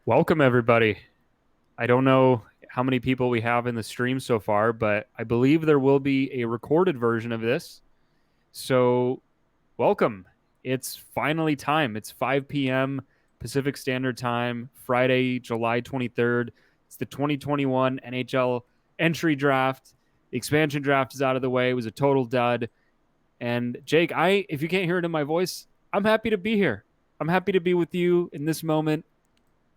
Welcome, everybody. I don't know how many people we have in the stream so far, but I believe there will be a recorded version of this. So, welcome. It's finally time. It's 5 p.m. Pacific Standard Time, Friday, July 23rd. It's the 2021 NHL entry draft. The expansion draft is out of the way. It was a total dud. And Jake, if you can't hear it in my voice, I'm happy to be here. I'm happy to be with you in this moment.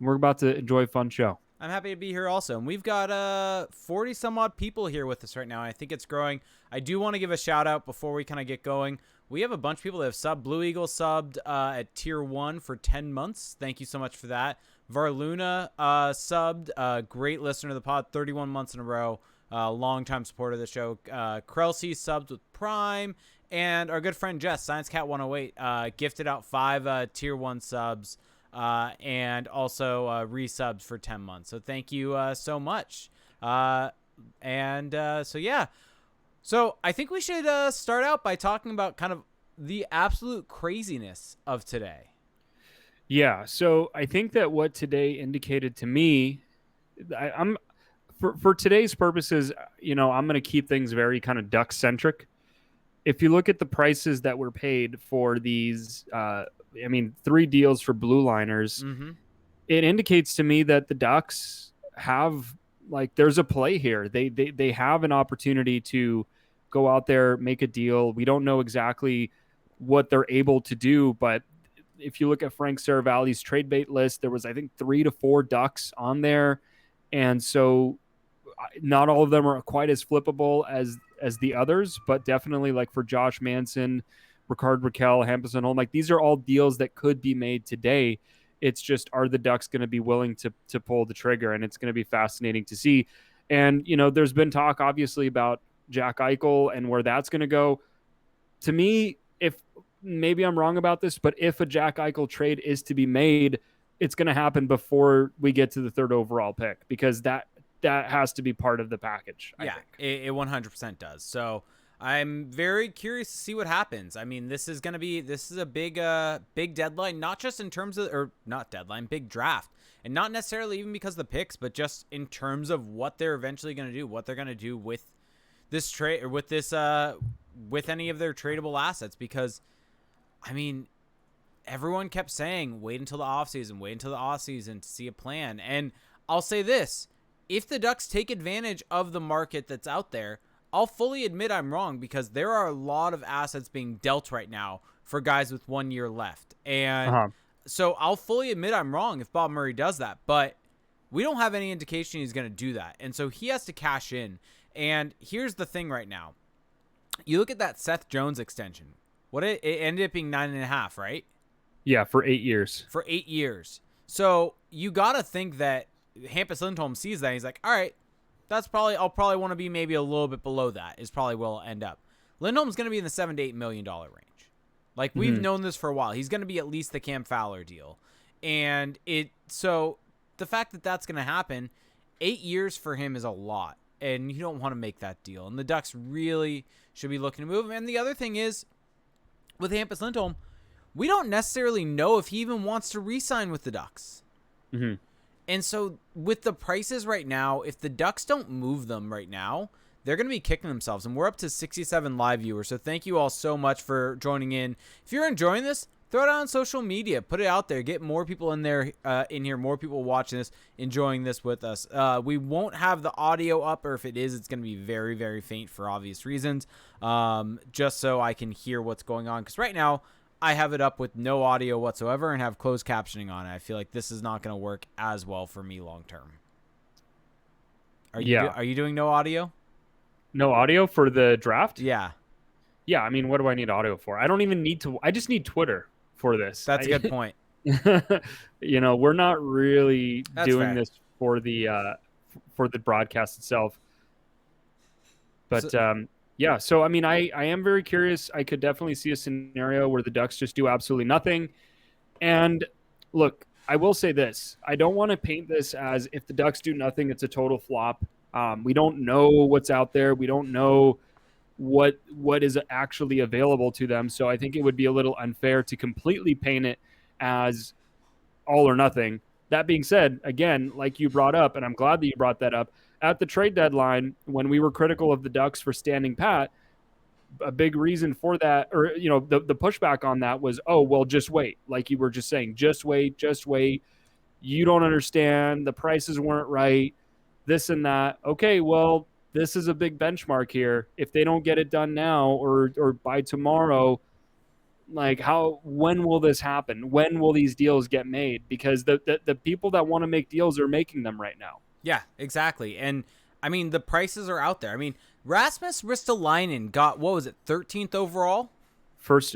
We're about to enjoy a fun show. I'm happy to be here also. And we've got 40 some odd people here with us right now. I think it's growing. I do want to give a shout out before we kind of get going. We have a bunch of people that have subbed. Blue Eagle subbed at tier 1 for 10 months. Thank you so much for that. Varluna subbed. Great listener to the pod, 31 months in a row. Long-time supporter of the show. Krelsey subbed with Prime. And our good friend Jess, ScienceCat108, gifted out 5 tier 1 subs. And also resubs for 10 months. So thank you so much. So yeah. So I think we should start out by talking about kind of the absolute craziness of today. Yeah. So I think that what today indicated to me, I'm for today's purposes, I'm going to keep things very kind of duck centric. If you look at the prices that were paid for these, 3 deals for blue liners, it indicates to me that the Ducks have, there's a play here. They have an opportunity to go out there, make a deal. We don't know exactly what they're able to do, but if you look at Frank Saravalli's trade bait list, there was, I think, 3 to 4 Ducks on there. And so not all of them are quite as flippable as the others, but definitely like for Josh Manson, Ricard Raquel, Hampus and Holm, these are all deals that could be made today. It's just, are the Ducks going to be willing to pull the trigger? And it's going to be fascinating to see. And, there's been talk obviously about Jack Eichel and where that's going to go. To me, if maybe I'm wrong about this, but if a Jack Eichel trade is to be made, it's going to happen before we get to the 3rd overall pick, because that has to be part of the package. Yeah, it 100% does. So I'm very curious to see what happens. I mean, this is a big deadline, not just in terms of, or not deadline, big draft. And not necessarily even because of the picks, but just in terms of what they're eventually going to do, what they're going to do with this trade, or with this, with any of their tradable assets. Because, I mean, everyone kept saying, wait until the offseason to see a plan. And I'll say this, if the Ducks take advantage of the market that's out there, I'll fully admit I'm wrong, because there are a lot of assets being dealt right now for guys with 1 year left. And so I'll fully admit I'm wrong if Bob Murray does that, but we don't have any indication he's going to do that. And so he has to cash in. And here's the thing right now. You look at that Seth Jones extension. It ended up being 9.5, right? Yeah, for 8 years. For 8 years. So you got to think that Hampus Lindholm sees that and he's like, all right, I'll probably want to be maybe a little bit below that is probably where I'll end up. Lindholm's going to be in the $7 to $8 million range. We've known this for a while. He's going to be at least the Cam Fowler deal. And so the fact that that's going to happen, 8 years for him is a lot. And you don't want to make that deal. And the Ducks really should be looking to move him. And the other thing is, with Hampus Lindholm, we don't necessarily know if he even wants to re-sign with the Ducks. Mm-hmm. And so with the prices right now, if the Ducks don't move them right now, they're going to be kicking themselves. And we're up to 67 live viewers. So thank you all so much for joining in. If you're enjoying this, throw it out on social media. Put it out there. Get more people in there, in here. More people watching this, enjoying this with us. We won't have the audio up, or if it is, it's going to be very, very faint for obvious reasons. Just so I can hear what's going on. Because right now, I have it up with no audio whatsoever and have closed captioning on it. I feel like this is not going to work as well for me long term. Are you doing no audio? No audio for the draft? Yeah. Yeah, I mean, what do I need audio for? I don't even need to. I just need Twitter for this. That's a good point. We're not really doing fair. this for the broadcast itself. But yeah, so I mean, I am very curious. I could definitely see a scenario where the Ducks just do absolutely nothing. And look, I will say this. I don't want to paint this as if the Ducks do nothing, it's a total flop. We don't know what's out there. We don't know what is actually available to them. So I think it would be a little unfair to completely paint it as all or nothing. That being said, again, like you brought up, and I'm glad that you brought that up, at the trade deadline, when we were critical of the Ducks for standing pat, a big reason for that, or the pushback on that was, oh well, just wait. Like you were just saying, just wait, just wait. You don't understand. The prices weren't right. This and that. Okay, well, this is a big benchmark here. If they don't get it done now or by tomorrow, like when will this happen? When will these deals get made? Because the people that want to make deals are making them right now. Yeah, exactly. And I mean, the prices are out there. I mean, Rasmus Ristolainen got, what was it, 13th overall? First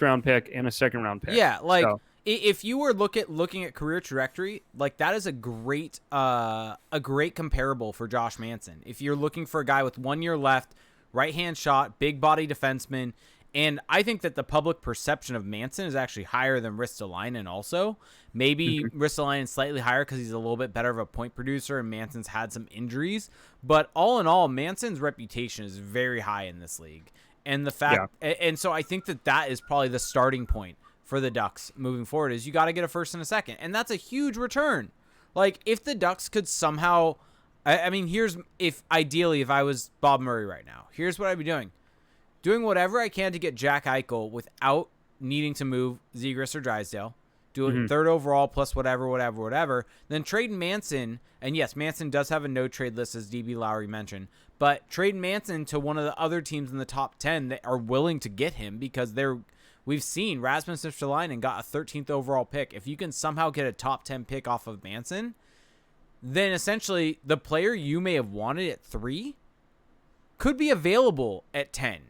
round pick and a second round pick. Yeah, like if you were looking at career trajectory, like that is a great comparable for Josh Manson. If you're looking for a guy with 1 year left, right-hand shot, big body defenseman, and I think that the public perception of Manson is actually higher than Ristolainen also. Maybe Ristolainen slightly higher because he's a little bit better of a point producer and Manson's had some injuries. But all in all, Manson's reputation is very high in this league. And the fact, and so I think that is probably the starting point for the Ducks moving forward is you got to get a first and a second. And that's a huge return. Like if the Ducks could somehow, I mean, ideally, if I was Bob Murray right now, here's what I'd be doing. Doing whatever I can to get Jack Eichel without needing to move Zegras or Drysdale. Do it third overall plus whatever. Then trade Manson. And yes, Manson does have a no-trade list, as DB Lowry mentioned. But trade Manson to one of the other teams in the top 10 that are willing to get him because we've seen Rasmus Ristolainen got a 13th overall pick. If you can somehow get a top 10 pick off of Manson, then essentially the player you may have wanted at 3 could be available at 10.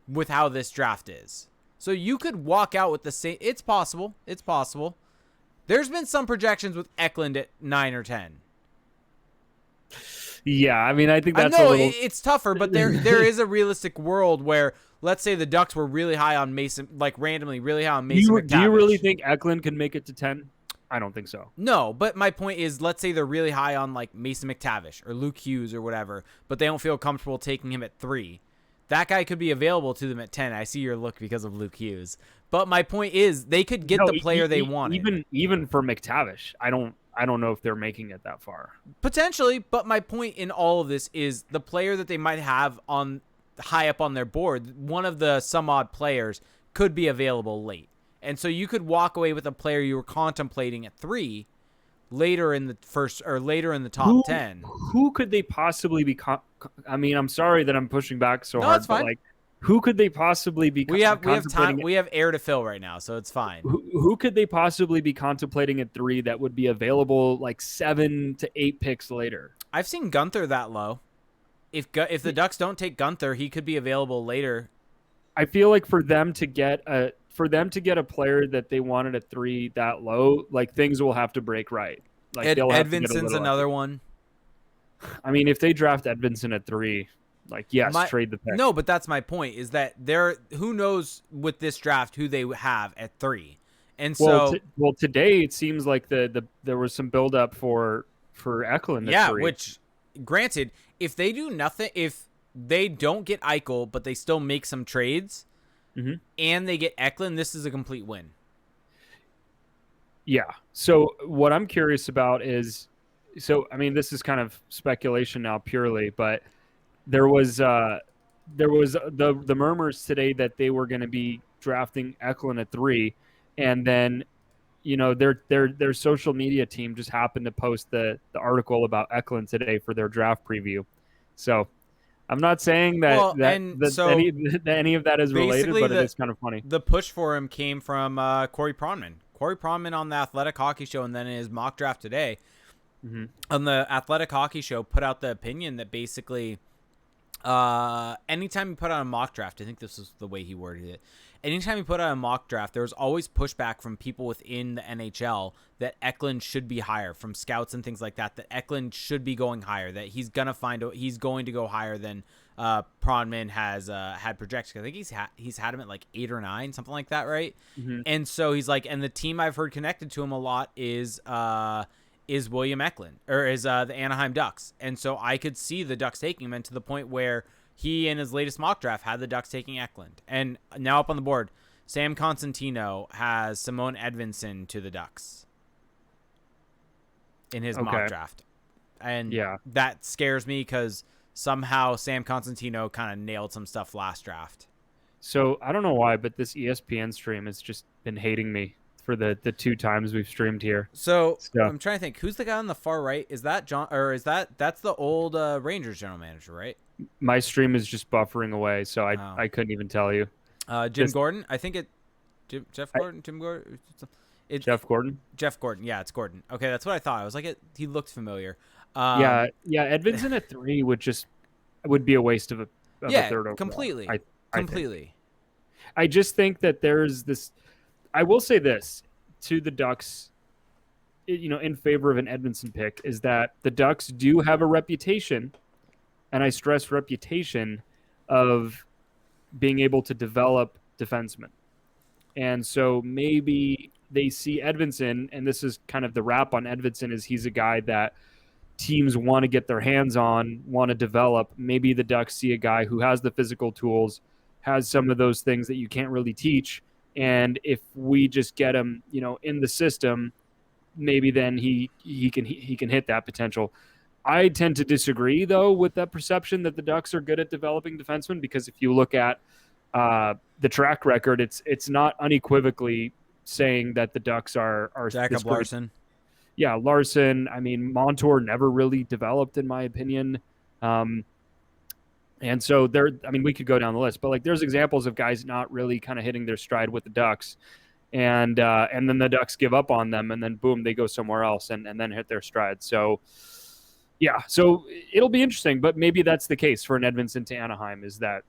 With how this draft is. So you could walk out with the same. It's possible. There's been some projections with Eklund at 9 or 10. Yeah, I mean, I think that's it's tougher, but there is a realistic world where, let's say the Ducks were really high on Mason, like randomly really high on Mason Mctavish. Do you really think Eklund can make it to 10? I don't think so. No, but my point is, let's say they're really high on like Mason McTavish or Luke Hughes or whatever, but they don't feel comfortable taking him at 3. That guy could be available to them at 10. I see your look because of Luke Hughes. But my point is they could get the player they wanted. Even for McTavish, I don't know if they're making it that far. Potentially, but my point in all of this is the player that they might have on high up on their board, one of the some odd players could be available late. And so you could walk away with a player you were contemplating at 3 later in the first or later in the top 10. Who could they possibly be? I mean, I'm sorry that I'm pushing back so hard, that's fine. But like, who could they possibly be? We have time. We have air to fill right now, so it's fine. Who could they possibly be contemplating at 3 that would be available like 7 to 8 picks later? I've seen Gunther that low. If the Ducks don't take Gunther, he could be available later. I feel like for them to get a player that they wanted at 3 that low, like things will have to break right. Like Edmondson's another one. I mean, if they draft Edmondson at 3, like yes, trade the pick. No, but that's my point. Is that who knows with this draft who they have at 3, and so today it seems like there was some buildup for Eklund. Yeah, at 3. Which granted, if they do nothing, if they don't get Eichel, but they still make some trades, and they get Eklund, this is a complete win. Yeah. So what I'm curious about is. So, I mean, this is kind of speculation now purely, but there was the murmurs today that they were going to be drafting Eklund at 3, and then, their social media team just happened to post the article about Eklund today for their draft preview. So, I'm not saying that any of that is related, but it is kind of funny. The push for him came from Corey Pronman. Corey Pronman on the Athletic Hockey Show, and then in his mock draft today. On the Athletic Hockey Show, put out the opinion that basically anytime you put out a mock draft, I think this is the way he worded it, anytime you put out a mock draft, there was always pushback from people within the NHL that Eklund should be higher, from scouts and things like that Eklund should be going higher, that he's going to go higher than Pronman has had projected. I think he's had him at like 8 or 9, something like that, right? And so he's like, and the team I've heard connected to him a lot is William Eklund, or is the Anaheim Ducks. And so I could see the Ducks taking him, and to the point where he, in his latest mock draft, had the Ducks taking Eklund. And now up on the board, Sam Constantino has Simone Edmondson to the Ducks. in his Okay. mock draft. And Yeah. that scares me because somehow Sam Constantino kind of nailed some stuff last draft. So I don't know why, but this ESPN stream has just been hating me for the 2 times we've streamed here. So So I'm trying to think, who's the guy on the far right? Is that John, or that's the old Rangers general manager, right? my stream is just buffering away, so Oh. I couldn't even tell you. Jim This- Gordon. I think Jeff I- Gordon, Jim Gordon. Jeff Gordon. Jeff Gordon. Yeah, it's Gordon. Okay, that's what I thought. I was like, he looked familiar. Yeah, Edmondson at 3 would be a waste of a third overall. Completely. I Completely. I just think that there's this. I will say this to the Ducks, in favor of an Edmondson pick, is that the Ducks do have a reputation, and I stress reputation, of being able to develop defensemen. And so maybe they see Edmondson, and this is kind of the wrap on Edmondson, is he's a guy that teams want to get their hands on, want to develop. Maybe the Ducks see a guy who has the physical tools, has some of those things that you can't really teach. And if we just get him, in the system, maybe then he can hit that potential. I tend to disagree, though, with that perception that the Ducks are good at developing defensemen, because if you look at the track record, it's not unequivocally saying that the Ducks are Jacob Larson. Yeah, Larson. I mean, Montour never really developed, in my opinion. And so we could go down the list, but there's examples of guys not really kind of hitting their stride with the Ducks, and then the Ducks give up on them, and then boom, they go somewhere else and then hit their stride. So yeah, so it'll be interesting, but maybe that's the case for an Edmondson to Anaheim, is that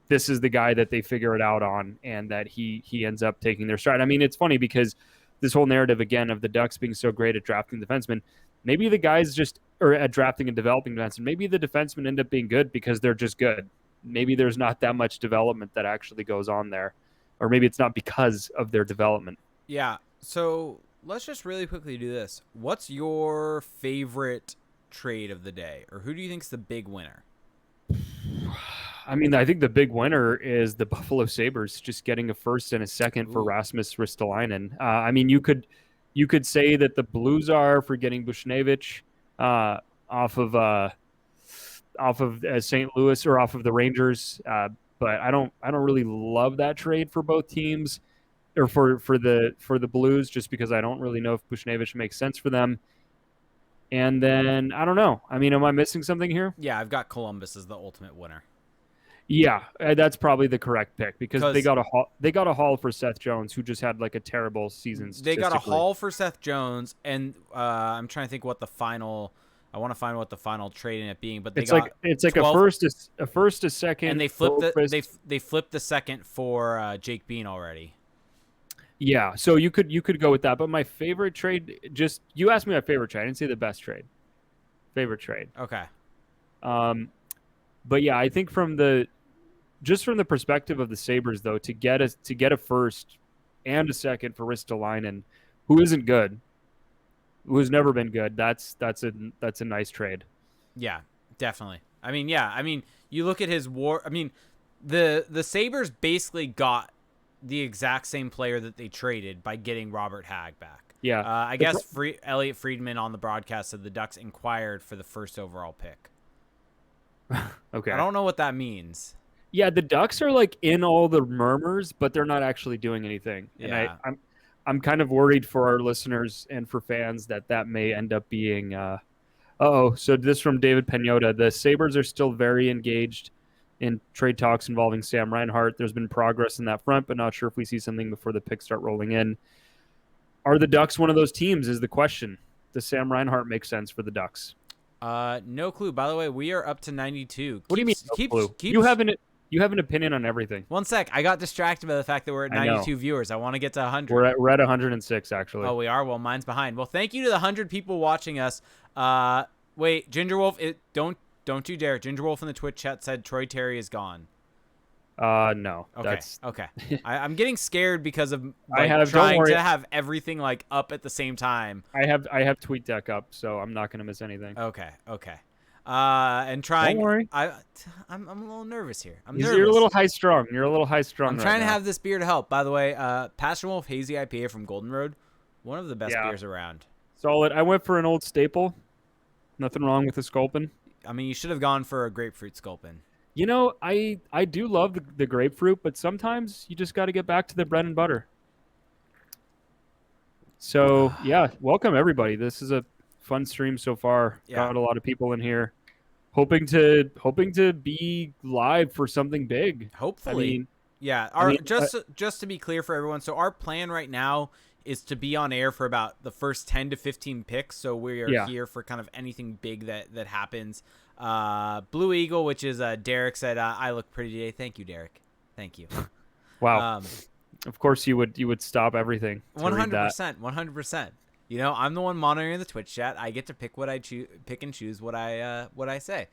this is the guy that they figure it out on, and that he ends up taking their stride. I mean, it's funny because this whole narrative, again, of the Ducks being so great at drafting defensemen, maybe the guys or at drafting and developing defensemen, maybe the defensemen end up being good because they're just good. Maybe there's not that much development that actually goes on there, or maybe it's not because of their development. Yeah. So let's just really quickly do this. What's your favorite trade of the day, or who do you think's the big winner? I mean, I think the big winner is the Buffalo Sabres just getting a first and a second for Rasmus Ristolainen. I mean, you could say that the Blues are for getting Mctavish off of St. Louis, or off of the Rangers, but I don't really love that trade for both teams, or for the Blues, just because I don't really know if Mctavish makes sense for them. And then I don't know. I mean, am I missing something here? Yeah, I've got Columbus as the ultimate winner. Yeah, that's probably the correct pick, because they got a haul for Seth Jones, who just had a terrible season. They got a haul for Seth Jones, and I'm trying to think what the final. I want to find what the final trade in it being, but it's like 12, a first, a second, and they flipped they flipped the second for Jake Bean already. Yeah, so you could go with that, but my favorite trade, you asked me my favorite trade. I didn't say the best trade. Favorite trade. Okay. But yeah, I think from the perspective of the Sabres, though, to get a first and a second for Ristolainen, who isn't good, who's never been good, that's a nice trade. Yeah, definitely. I mean, you look at his war. I mean, the Sabres basically got the exact same player that they traded by getting Robert Hagg back. Yeah. I guess Elliot Friedman on the broadcast said the Ducks inquired for the first overall pick. Okay. I don't know what that means. Yeah, the Ducks are in all the murmurs, but they're not actually doing anything. Yeah. And I'm kind of worried for our listeners and for fans that may end up being so this from David Peñota. The Sabres are still very engaged in trade talks involving Sam Reinhart. There's been progress in that front, but not sure if we see something before the picks start rolling in. Are the Ducks one of those teams is the question. Does Sam Reinhart make sense for the Ducks? No clue. By the way, we are up to 92. What do you mean no clue? You have an opinion on everything. One sec. I got distracted by the fact that we're at 92 viewers. I want to get to 100. We're at 106, actually. Oh, we are? Well, mine's behind. Well, thank you to the 100 people watching us. Wait, Ginger Wolf, don't you dare. Ginger Wolf in the Twitch chat said Troy Terry is gone. No. Okay. I'm getting scared because of trying to have everything up at the same time. I have TweetDeck up, so I'm not going to miss anything. Okay. And trying. Don't worry. I'm a little nervous here. You're a little high strung. I'm trying to have this beer to help. By the way, Passion Wolf Hazy IPA from Golden Road, one of the best beers around. Solid. I went for an old staple. Nothing wrong with the Sculpin. I mean, you should have gone for a grapefruit Sculpin. I do love the grapefruit, but sometimes you just got to get back to the bread and butter. So yeah, welcome everybody. This is a fun stream so far. Yeah. Got a lot of people in here, hoping to be live for something big. Hopefully. I mean, yeah. Just to be clear for everyone, so our plan right now is to be on air for about the first 10 to 15 picks. So we are here for kind of anything big that happens. Blue Eagle, which is Derek said, I look pretty today. Thank you, Derek. Thank you. Wow. Of course you would stop everything. 100%. 100%. You know, I'm the one monitoring the Twitch chat. I get to pick and choose what I say.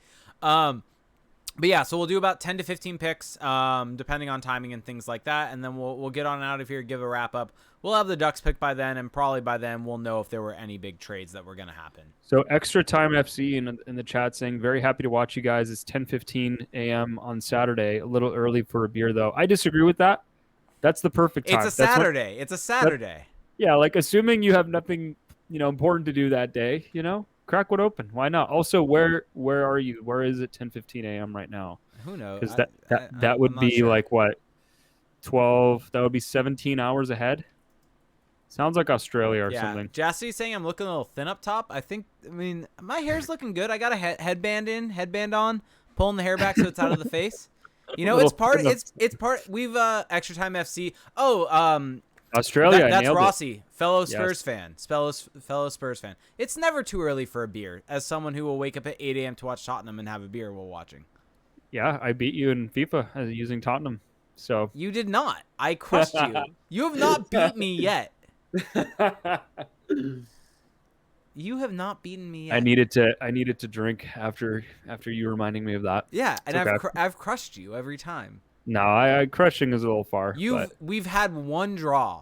But yeah, so we'll do about 10 to 15 picks, depending on timing and things like that, and then we'll get on out of here, give a wrap up. We'll have the Ducks pick by then, and probably by then we'll know if there were any big trades that were going to happen. So Extra Time FC in the chat saying, very happy to watch you guys. It's 10:15 a.m. on Saturday. A little early for a beer, though. I disagree with that. That's the perfect time. It's a Saturday. It's a Saturday. Yeah, like assuming you have nothing, important to do that day, crack one open. Why not? Also, where are you? Where is it 10:15 a.m. right now? Who knows? Because that would be sure. Like what? 12. That would be 17 hours ahead. Sounds like Australia or something. Jassie's saying I'm looking a little thin up top. I mean, my hair's looking good. I got a headband on, pulling the hair back so it's out of the face. It's part. We've Extra Time FC. Oh, Australia. That's Rossi, fellow Spurs fan. Fellow Spurs fan. It's never too early for a beer. As someone who will wake up at 8 a.m. to watch Tottenham and have a beer while watching. Yeah, I beat you in FIFA using Tottenham. So you did not. I crushed you. You have not beat me yet. You have not beaten me yet. I needed to drink after you reminding me of that. Yeah, and okay. I've crushed you every time. No, crushing is a little far. We've had one draw.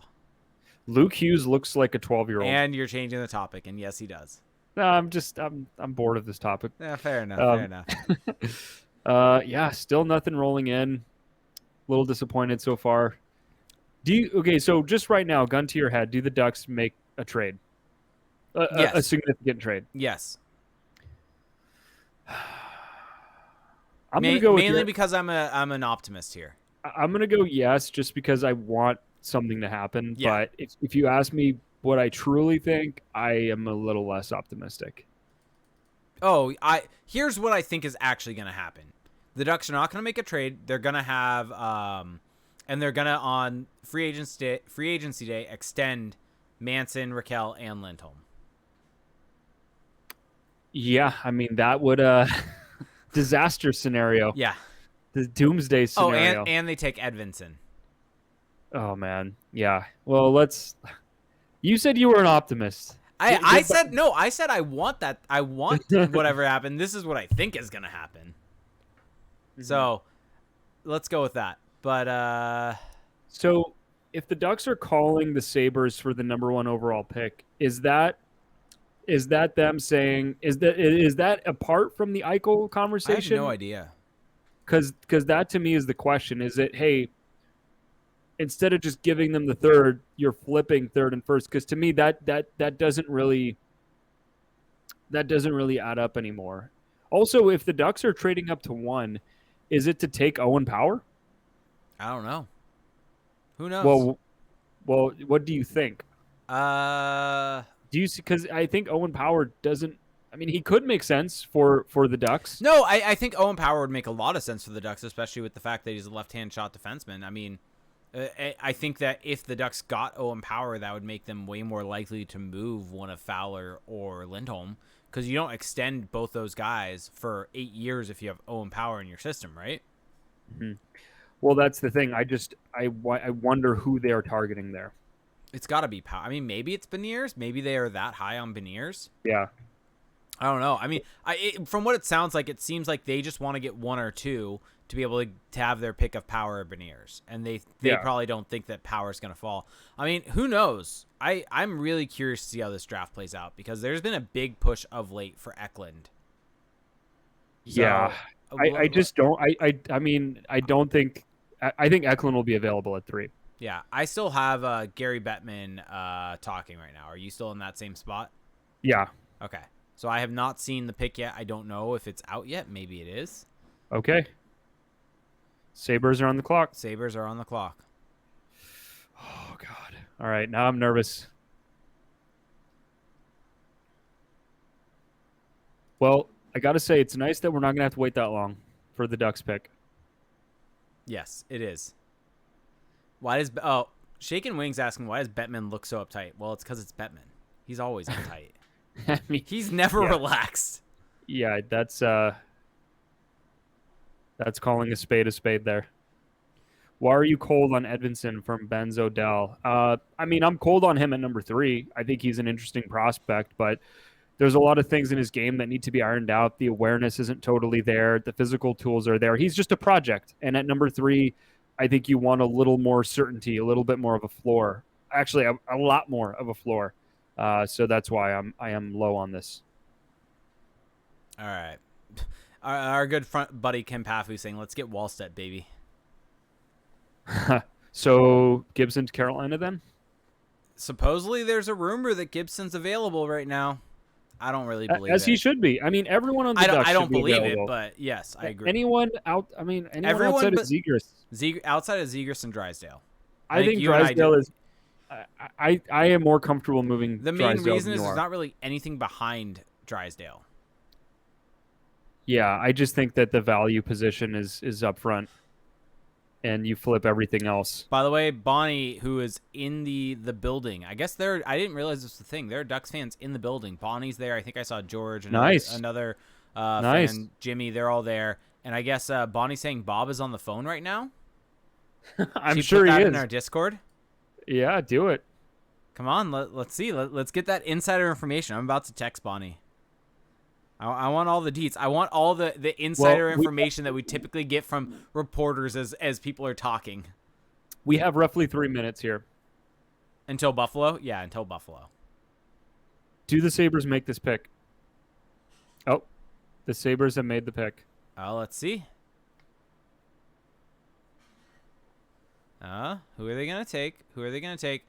Luke Hughes looks like a 12-year-old. And you're changing the topic, and yes, he does. No, I'm bored of this topic. Yeah, fair enough. Yeah, still nothing rolling in. A little disappointed so far. So just right now, gun to your head, do the Ducks make a trade? Yes. A significant trade? Yes. I'm gonna go mainly because I'm an optimist here. I'm gonna go yes, just because I want something to happen. Yeah. But if you ask me what I truly think, I am a little less optimistic. Oh, here's what I think is actually gonna happen. The Ducks are not gonna make a trade. They're gonna have and they're gonna on free agency day extend Manson, Raquel, and Lindholm. Yeah, I mean that would disaster scenario. Yeah, the doomsday scenario. Oh, and they take Edmondson. Oh man, yeah. Well, you said you were an optimist. I said no. I said I want that. I want whatever happened. This is what I think is gonna happen. Mm-hmm. So, let's go with that. But so if the Ducks are calling the Sabres for the number 1 overall pick, is that them saying is that apart from the Eichel conversation? I have no idea. Because that to me is the question. Is it, hey, instead of just giving them the third, you're flipping third and first? Because to me that doesn't really add up anymore. Also, if the Ducks are trading up to 1, is it to take Owen Power? I don't know. Who knows? Well, what do you think? Do you see? Because I think Owen Power doesn't. I mean, he could make sense for the Ducks. No, I think Owen Power would make a lot of sense for the Ducks, especially with the fact that he's a left-hand shot defenseman. I mean, I think that if the Ducks got Owen Power, that would make them way more likely to move one of Fowler or Lindholm, because you don't extend both those guys for 8 years if you have Owen Power in your system, right? Mm-hmm. Well, that's the thing. I wonder who they are targeting there. It's got to be Power. I mean, maybe it's Beniers. Maybe they are that high on Beniers. Yeah. I don't know. I mean, from what it sounds like, it seems like they just want to get 1 or 2 to be able to have their pick of Power or Beniers, and they probably don't think that Power is going to fall. I mean, who knows? I'm really curious to see how this draft plays out, because there's been a big push of late for Eklund. So, yeah, I just don't. I mean, I don't think. I think Eklund will be available at 3. Yeah, I still have Gary Bettman talking right now. Are you still in that same spot? Yeah. Okay. So I have not seen the pick yet. I don't know if it's out yet. Maybe it is. Okay. Sabres are on the clock. Sabres are on the clock. Oh, God. All right. Now I'm nervous. Well, I got to say, it's nice that we're not going to have to wait that long for the Ducks pick. Yes, it is. Shaken Wings asking, why does Bettman look so uptight? Well, it's because it's Bettman. He's always uptight. I mean, He's never relaxed. Yeah, that's calling a spade there. Why are you cold on Edmondson from Benz Odell? I mean, I'm cold on him at number 3. I think he's an interesting prospect, but there's a lot of things in his game that need to be ironed out. The awareness isn't totally there. The physical tools are there. He's just a project. And at number 3, I think you want a little more certainty, a little bit more of a floor. Actually, a lot more of a floor. So that's why I am low on this. All right. Our good front buddy Kim Paffu saying, let's get Wallstedt, baby. So Gibson to Carolina then? Supposedly there's a rumor that Gibson's available right now. I don't really believe as it. he should be. I mean, everyone on the Ducks I don't should be believe available. it, but yes, I agree. Anyone outside of Zegras. Outside of Zegras and Drysdale. I think Drysdale is. I am more comfortable moving. The main Drysdale reason is there's not really anything behind Drysdale. Yeah, I just think that the value position is up front, and you flip everything else. By the way, Bonnie, who is in the building, I guess I didn't realize this was the thing. There are Ducks fans in the building. Bonnie's there. I think I saw George and another fan, Jimmy. They're all there. And I guess Bonnie's saying Bob is on the phone right now. I'm sure he is. In our Discord. Yeah, do it. Come on, let's see. Let's get that insider information. I'm about to text Bonnie. I want all the deets. I want all the insider information that we typically get from reporters as people are talking. We have roughly 3 minutes here. Until Buffalo? Yeah, until Buffalo. Do the Sabres make this pick? Oh, the Sabres have made the pick. Let's see. Who are they going to take?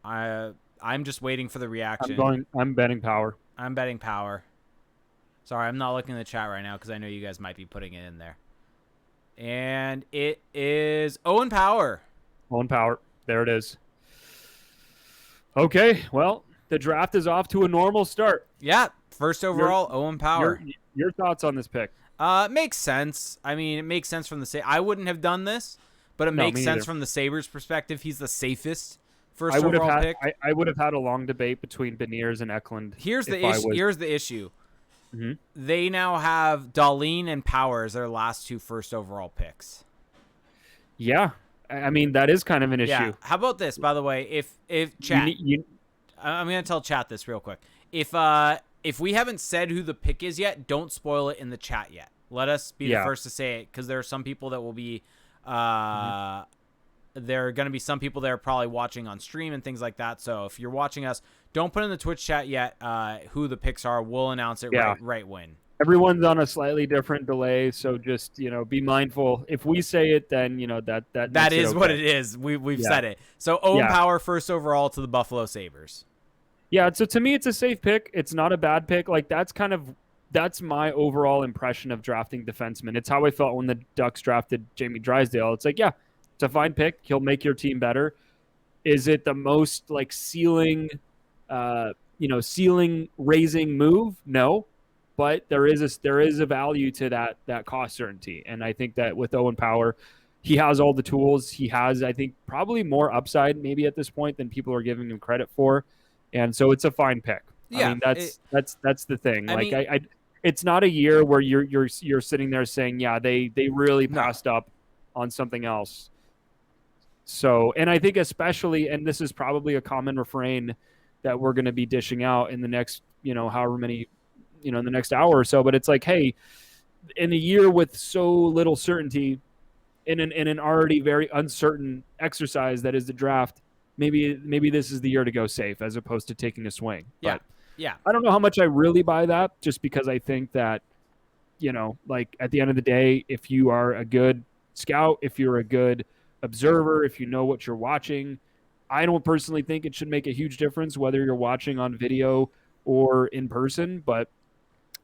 I'm just waiting for the reaction. I'm betting Power. I'm betting Power. Sorry, I'm not looking at the chat right now because I know you guys might be putting it in there. And it is Owen Power. Owen Power. There it is. Okay, well, the draft is off to a normal start. Yeah, first overall, Owen Power. Your thoughts on this pick? Makes sense. I mean, it makes sense from the I wouldn't have done this, but it makes sense from the Sabres' perspective. He's the safest first overall pick. I would have had a long debate between Beniers and Eklund. Here's the issue. Mm-hmm. They now have Dahlin and Power as their last 2 first overall picks. Yeah. I mean, that is kind of an issue. Yeah. How about this, by the way? If chat, I'm going to tell chat this real quick. If we haven't said who the pick is yet, don't spoil it in the chat yet. Let us be the first to say it, because there are some people that will be there are going to be some people that are probably watching on stream and things like that. So if you're watching us, don't put in the Twitch chat yet who the picks are. We'll announce it right when. Everyone's on a slightly different delay, so just, be mindful. If we say it, then, that is what it is. We've said it. So Owen Power first overall to the Buffalo Sabres. Yeah, so to me, it's a safe pick. It's not a bad pick. Like, that's my overall impression of drafting defensemen. It's how I felt when the Ducks drafted Jamie Drysdale. It's like, yeah, it's a fine pick. He'll make your team better. Is it the most ceiling raising move? No, but there is a value to that cost certainty, and I think that with Owen Power, he has all the tools. He has, I think, probably more upside maybe at this point than people are giving him credit for, and so it's a fine pick. Yeah, I mean, that's the thing. It's not a year where you're sitting there saying, yeah, they really passed up on something else. So, and I think especially, and this is probably a common refrain that we're going to be dishing out in the next, however many, in the next hour or so, but it's like, hey, in a year with so little certainty, in an already very uncertain exercise that is the draft, maybe this is the year to go safe as opposed to taking a swing. Yeah. But yeah. I don't know how much I really buy that, just because I think that, at the end of the day, if you are a good scout, if you're a good observer, if you know what you're watching, I don't personally think it should make a huge difference whether you're watching on video or in person, but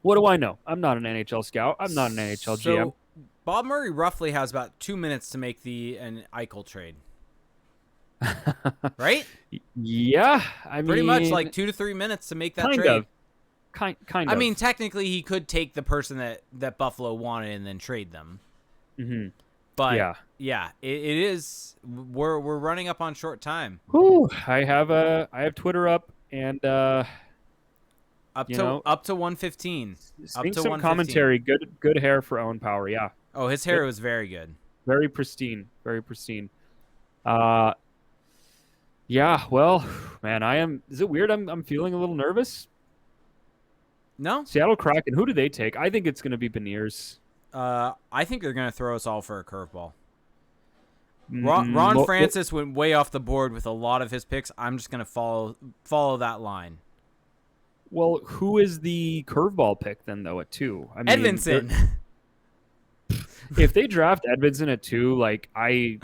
what do I know? I'm not an NHL scout. I'm not an NHL GM. So Bob Murray roughly has about 2 minutes to make an Eichel trade, right? Yeah, I Pretty much mean, like 2 to 3 minutes to make that kind trade. of, kind I of. mean, technically, he could take the person that Buffalo wanted and then trade them. Mm-hmm. But Yeah. yeah, it is. We're running up on short time. Whew, I have Twitter up, and Up you to know, 115. Up seeing to some 115. commentary. Good hair for Owen Power. Yeah, Oh, his hair was very good. very pristine, very pristine. Uh, yeah. Well, man, I am. Is it weird? I'm feeling a little nervous. No, Seattle Kraken. Who do they take? I think it's going to be Beniers. I think they're gonna throw us all for a curveball. Mm, Ron Francis went way off the board with a lot of his picks. I'm just gonna follow that line. well, who is the curveball pick then, though, at 2? I mean, Edmondson. if they draft Edmondson at 2, like I'm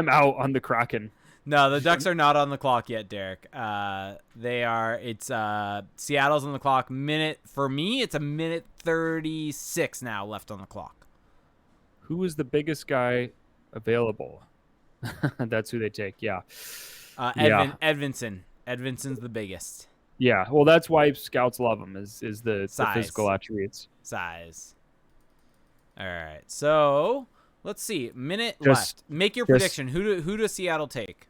out on the Kraken. No, the Ducks are not on the clock yet, Derek. They are. It's Seattle's on the clock. For me, it's a minute 36 now left on the clock. Who is the biggest guy available? That's who they take. Yeah. Yeah. Edmondson. Edmondson's the biggest. Yeah. Well, that's why scouts love him is the Size. physical attributes. Size. All right. So let's see. Minute left. Make your prediction. Who does Seattle take?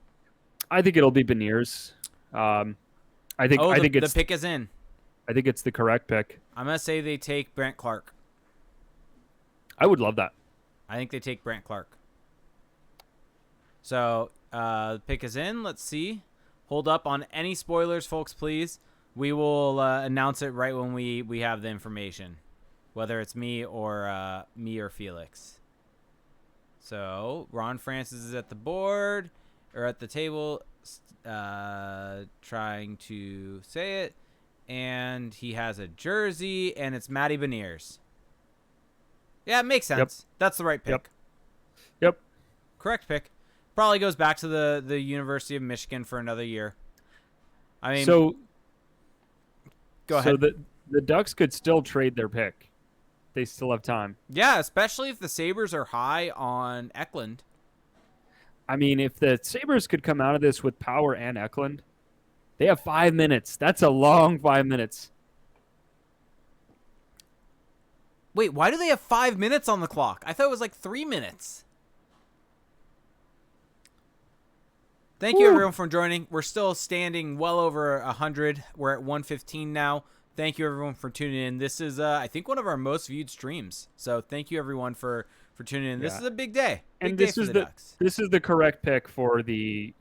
I think it'll be Beniers. I think the pick is in. I think it's the correct pick. I'm gonna say they take Brent Clark. I would love that. I think they take Brent Clark. So the pick is in. Let's see. Hold up on any spoilers, folks, please. We will announce it right when we have the information, whether it's me or Felix. So Ron Francis is at the board or at the table, trying to say it, and he has a jersey, and it's Matty Beniers. Yeah, it makes sense. Yep. That's the right pick. Yep. Correct pick. Probably goes back to the University of Michigan for another year. I mean, so go ahead. So the Ducks could still trade their pick. They still have time. Yeah, especially if the Sabres are high on Eklund. I mean, if the Sabres could come out of this with Power and Eklund, they have 5 minutes. That's a long 5 minutes. Wait, why do they have 5 minutes on the clock? I thought it was like 3 minutes. Thank you, everyone, for joining. We're still standing well over 100. We're at 115 now. Thank you, everyone, for tuning in. This is, I think, one of our most viewed streams. So thank you, everyone, for tuning in. This is a big day. And this is the correct pick for the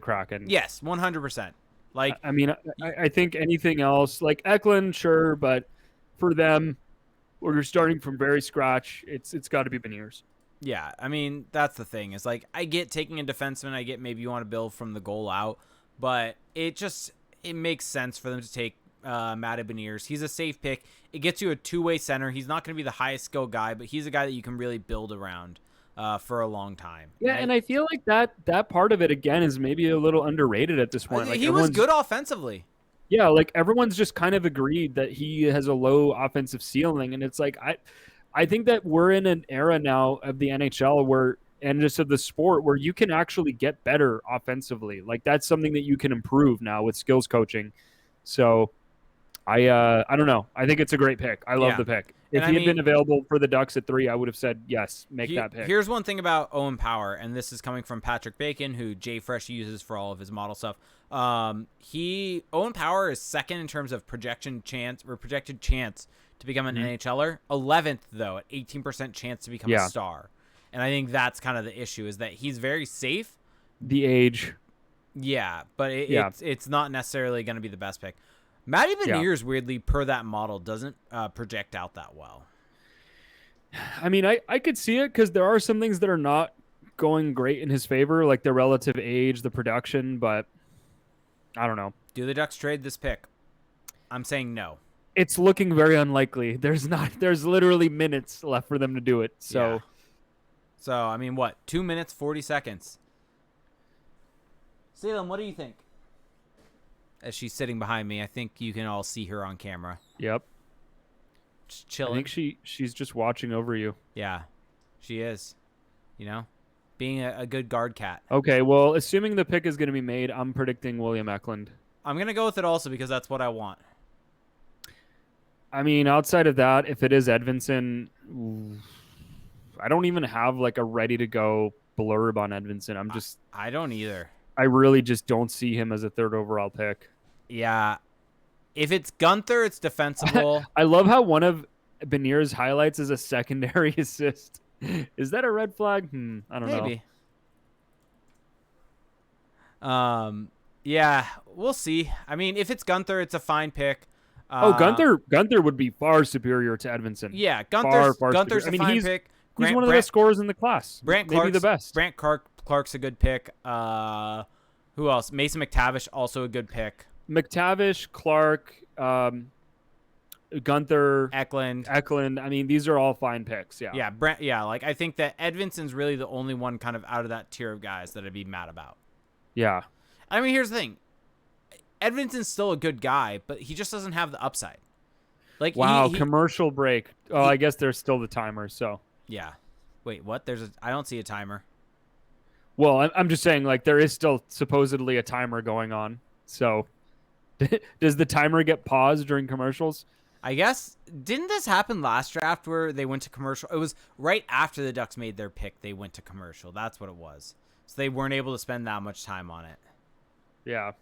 Kraken. Yes, 100%. Like, I mean, I think anything else, like Eklund, sure, but for them, where you're starting from very scratch, it's got to be Beniers. Yeah, I mean, that's the thing. Is like, I get taking a defenseman. I get maybe you want to build from the goal out, but it makes sense for them to take Matty Beniers. He's a safe pick. It gets you a two-way center. He's not going to be the highest skill guy, but he's a guy that you can really build around for a long time. Yeah, and I feel like that part of it, again, is maybe a little underrated at this point. Like, he was good offensively. Yeah, like everyone's just kind of agreed that he has a low offensive ceiling, and it's like I think that we're in an era now of the NHL where, and just of the sport, where you can actually get better offensively. Like that's something that you can improve now with skills coaching. So I don't know. I think it's a great pick. I love the pick. If he had been available for the Ducks at 3, I would have said yes, make that pick. Here's one thing about Owen Power, and this is coming from Patrick Bacon, who Jay Fresh uses for all of his model stuff. Owen Power is second in terms of projected chance to become an NHLer. 11th though, at 18% chance to become a star. And I think that's kind of the issue, is that he's very safe. The age. Yeah, but it's not necessarily going to be the best pick. Matty Beniers, weirdly, per that model, doesn't project out that well. I mean, I could see it because there are some things that are not going great in his favor, like the relative age, the production, but I don't know. Do the Ducks trade this pick? I'm saying no. It's looking very unlikely. There's literally minutes left for them to do it. So, I mean, what? 2 minutes, 40 seconds. Salem, what do you think? as she's sitting behind me. I think you can all see her on camera. Yep. Just I chilling. think she's just watching over you. Yeah, she is. You know, being a good guard cat. Okay, well, assuming the pick is going to be made, I'm predicting William Eklund. I'm gonna go with it also because that's what I want. I mean, outside of that, if it is Edmondson, I don't even have like a ready to go blurb on Edmondson. I don't either. I really just don't see him as a third overall pick. Yeah, if it's Gunther, it's defensible. I love how one of Benier's highlights is a secondary assist. Is that a red flag? I don't know. Maybe. Yeah, we'll see. I mean, if it's Gunther, it's a fine pick. Gunther would be far superior to Edmondson. Yeah, Gunther's superior. a fine pick. He's one of the best scorers in the class. Maybe the best. Brant Clark's a good pick. Who else? Mason McTavish, also a good pick. McTavish, Clark, Gunther, Eklund. I mean, these are all fine picks. Yeah. Yeah, Brant. Yeah, like I think that Edmondson's really the only one kind of out of that tier of guys that I'd be mad about. Yeah. I mean, here's the thing. Edmondson's still a good guy, but he just doesn't have the upside. Like commercial break. Oh, I guess there's still the timer. So yeah. Wait, what? I don't see a timer. Well, I'm just saying, like, there is still supposedly a timer going on. So does the timer get paused during commercials? I guess. Didn't this happen last draft where they went to commercial? It was right after the Ducks made their pick. They went to commercial. That's what it was. So they weren't able to spend that much time on it. Yeah.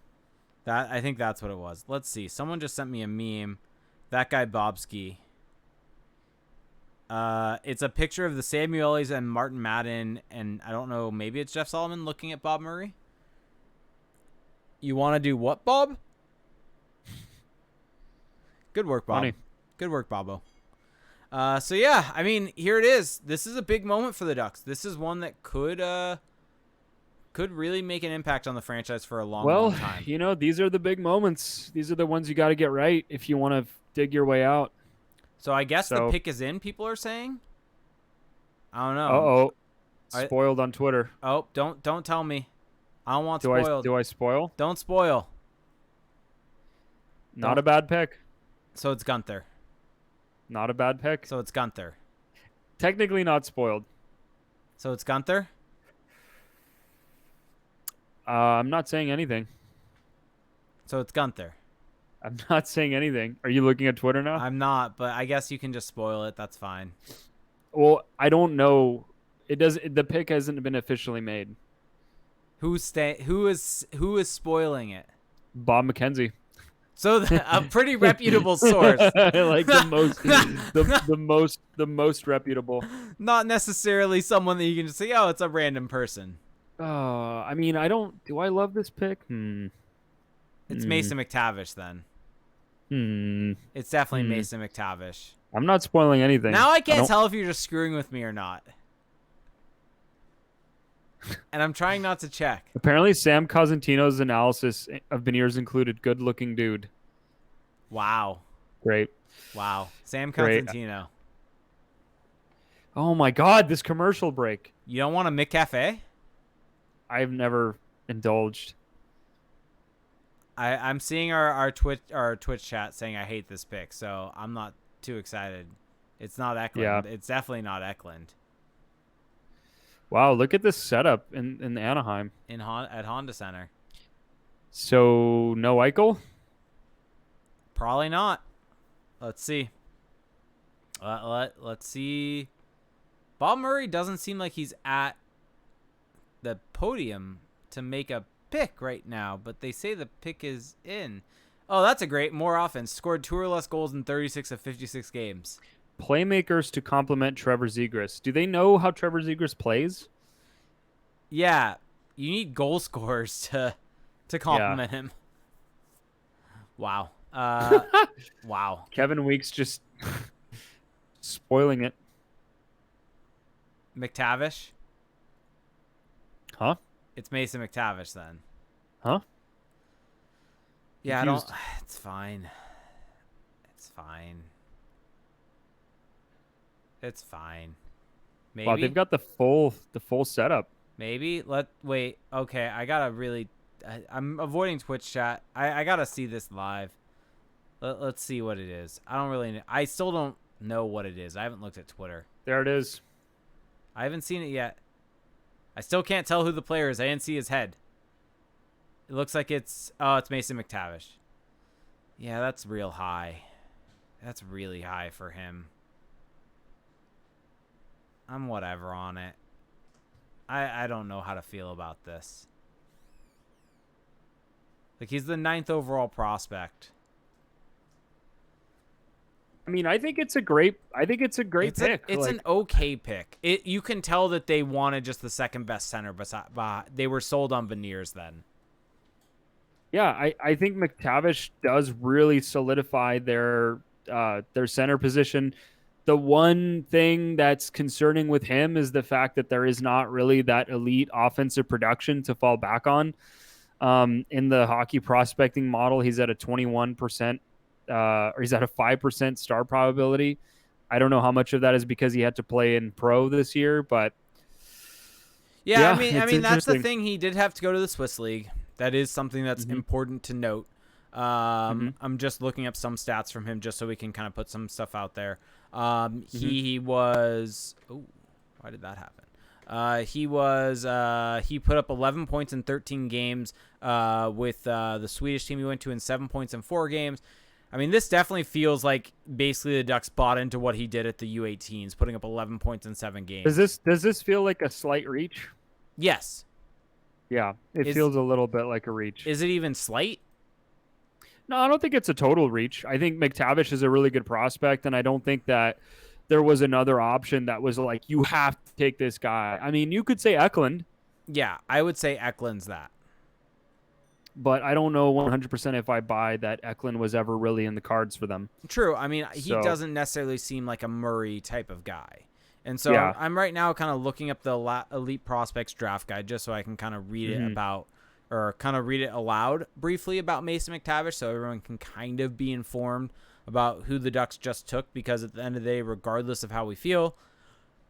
I think that's what it was. Let's see. Someone just sent me a meme. That guy Bobski. It's a picture of the Samuelis and Martin Madden, and I don't know, maybe it's Jeff Solomon looking at Bob Murray. You want to do what, Bob? Good work, Bob. Funny. Good work, Bobo. So yeah, I mean, here it is. This is a big moment for the Ducks. This is one that could really make an impact on the franchise for a long time. You know, these are the big moments. These are the ones you got to get right if you want to dig your way out. So I guess the pick is in, people are saying? I don't know. Uh-oh. Spoiled on Twitter. Oh, don't tell me. I don't want spoiled. Do I spoil? Don't spoil. Not a bad pick. So it's Gunther. Not a bad pick. So it's Gunther. Technically not spoiled. So it's Gunther? I'm not saying anything. So it's Gunther. I'm not saying anything. Are you looking at Twitter now? I'm not, but I guess you can just spoil it. That's fine. Well, I don't know. The pick hasn't been officially made. Who is spoiling it? Bob McKenzie. So a pretty reputable source. Like the most reputable. Not necessarily someone that you can just say, "Oh, it's a random person." I mean, do I love this pick? It's Mason McTavish then. It's definitely Mason McTavish. I'm not spoiling anything. Now I can't tell if you're just screwing with me or not. And I'm trying not to check. Apparently, Sam Cosentino's analysis of Benier's included good-looking dude. Wow. Great. Wow. Sam Cosentino. Oh, my God, this commercial break. You don't want a McCafe? I've never indulged. I'm seeing our Twitch chat saying I hate this pick, so I'm not too excited. It's not Eklund. Yeah. It's definitely not Eklund. Wow, look at this setup in Anaheim. At Honda Center. So, no Eichel? Probably not. Let's see. Let's see. Bob Murray doesn't seem like he's at the podium to make a pick right now, but they say the pick is in. Oh, that's a great. More offense. Scored 2 or less goals in 36 of 56 games. Playmakers to complement Trevor Zegras. Do they know how Trevor Zegras plays? Yeah, you need goal scorers to complement him. Wow. Wow. Kevin Weeks just spoiling it. McTavish? Huh? It's Mason McTavish then. Huh? Yeah, Confused. It's fine. It's fine. It's fine. Maybe. Wow, they've got the full setup. Maybe. Wait. Okay, I gotta I'm avoiding Twitch chat. I gotta see this live. Let's see what it is. I don't really know. I still don't know what it is. I haven't looked at Twitter. There it is. I haven't seen it yet. I still can't tell who the player is. I didn't see his head. It looks like it's Mason McTavish. Yeah, that's real high. That's really high for him. I'm whatever on it. I don't know how to feel about this. Like, he's the 9th overall prospect. I mean, I think it's a great pick. It's an okay pick. You can tell that they wanted just the second best center, but they were sold on Veneers then. Yeah, I think McTavish does really solidify their center position. The one thing that's concerning with him is the fact that there is not really that elite offensive production to fall back on. In the hockey prospecting model, he's at a 21%, or he's at a 5% star probability. I don't know how much of that is because he had to play in pro this year, but yeah, I mean that's the thing. He did have to go to the Swiss League. That is something that's important to note. I'm just looking up some stats from him just so we can kind of put some stuff out there. He was. Oh, why did that happen? He put up 11 points in 13 games with the Swedish team he went to, and 7 points in 4 games. I mean, this definitely feels like basically the Ducks bought into what he did at the U18s, putting up 11 points in 7 games. Does this feel like a slight reach? Yes. Yeah, it feels a little bit like a reach. Is it even slight? No, I don't think it's a total reach. I think McTavish is a really good prospect, and I don't think that there was another option that was like, you have to take this guy. I mean, you could say Eklund. Yeah, I would say Eklund's that. But I don't know 100% if I buy that Eklund was ever really in the cards for them. True. I mean, he doesn't necessarily seem like a Murray type of guy. And so I'm right now kind of looking up the Elite Prospects draft guide just so I can kind of read it about, or kind of read it aloud briefly about Mason McTavish so everyone can kind of be informed about who the Ducks just took, because at the end of the day, regardless of how we feel,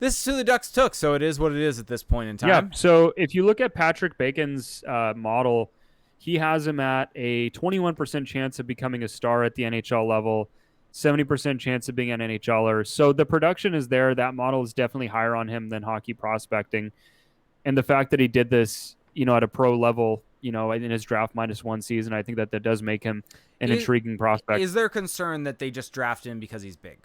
this is who the Ducks took, so it is what it is at this point in time. Yeah, so if you look at Patrick Bacon's model, he has him at a 21% chance of becoming a star at the NHL level, 70% chance of being an NHLer. So the production is there. That model is definitely higher on him than hockey prospecting. And the fact that he did this, at a pro level, in his draft -1 season, I think that does make him an intriguing prospect. Is there concern that they just draft him because he's big?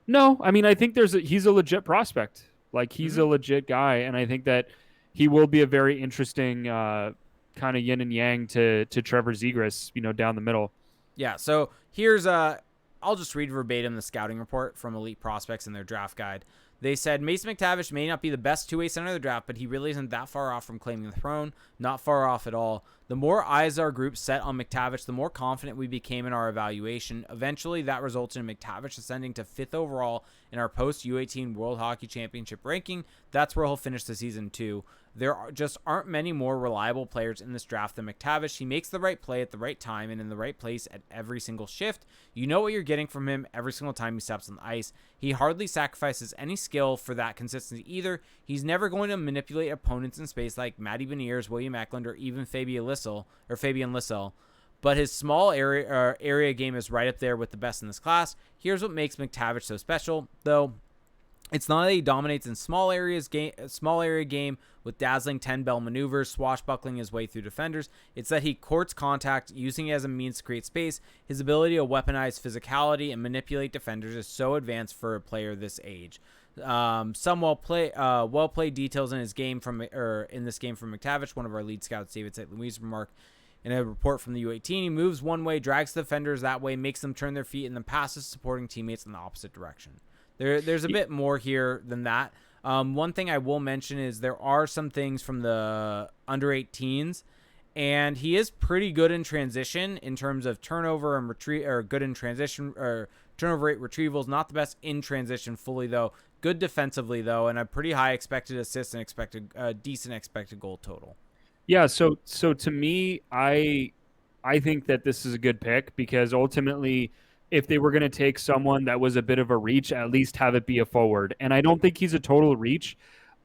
No, I mean, I think he's a legit prospect. Like, he's a legit guy, and I think that he will be a very interesting kind of yin and yang to Trevor Zegras, down the middle. Yeah, so here's I'll just read verbatim the scouting report from Elite Prospects in their draft guide. They said, Mason McTavish may not be the best two-way center of the draft, but he really isn't that far off from claiming the throne. Not far off at all. The more eyes our group set on McTavish, the more confident we became in our evaluation. Eventually, that resulted in McTavish ascending to 5th overall in our post-U18 World Hockey Championship ranking. That's where he'll finish the season too. There just aren't many more reliable players in this draft than McTavish. He makes the right play at the right time and in the right place at every single shift. You know what you're getting from him every single time he steps on the ice. He hardly sacrifices any skill for that consistency either. He's never going to manipulate opponents in space like Matty Beniers, William Eklund, or even Fabian Lissell. But his small area game is right up there with the best in this class. Here's what makes McTavish so special, though. It's not that he dominates in small area game with dazzling 10-bell maneuvers, swashbuckling his way through defenders. It's that he courts contact, using it as a means to create space. His ability to weaponize physicality and manipulate defenders is so advanced for a player this age. Some well played details in this game from McTavish. One of our lead scouts, David St. Louis, remarked in a report from the U18, he moves one way, drags the defenders that way, makes them turn their feet, and then passes supporting teammates in the opposite direction. There's a bit more here than that. One thing I will mention is there are some things from the under 18s, and he is pretty good in transition in terms of turnover and good in transition, or turnover rate retrievals. Not the best in transition fully though. Good defensively though, and a pretty high expected assist and decent expected goal total. Yeah. So to me, I think that this is a good pick because ultimately, if they were going to take someone that was a bit of a reach, at least have it be a forward. And I don't think he's a total reach.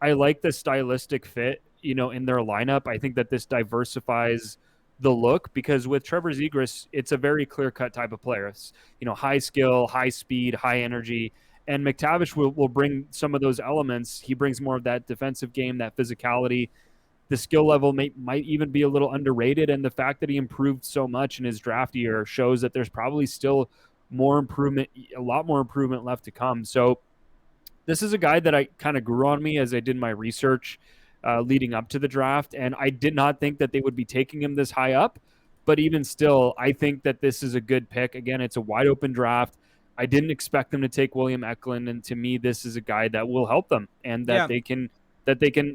I like the stylistic fit in their lineup. I think that this diversifies the look, because with Trevor Zegras, it's a very clear-cut type of player. It's, high skill, high speed, high energy. And Mctavish will bring some of those elements. He brings more of that defensive game, that physicality. The skill level might even be a little underrated. And the fact that he improved so much in his draft year shows that there's probably still a lot more improvement left to come. So this is a guy that I kind of grew on me as I did my research leading up to the draft. And I did not think that they would be taking him this high up. But even still, I think that this is a good pick. Again, it's a wide open draft. I didn't expect them to take William Eklund, and to me, this is a guy that will help them, and that they can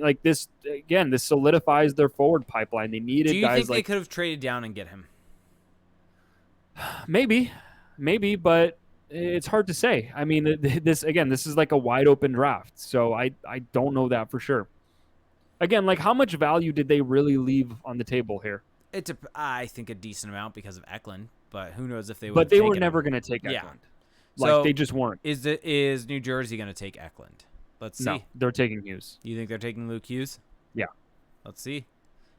like this again. This solidifies their forward pipeline. They needed. Do you guys think like, they could have traded down and get him? Maybe, but it's hard to say. I mean, this is like a wide open draft, so I don't know that for sure. Again, like, how much value did they really leave on the table here? I think a decent amount because of Eklund, but who knows if they would. But they were never going to take Eklund. Yeah. Like, they just weren't. Is New Jersey going to take Eklund? Let's see. No, they're taking Hughes. You think they're taking Luke Hughes? Yeah. Let's see.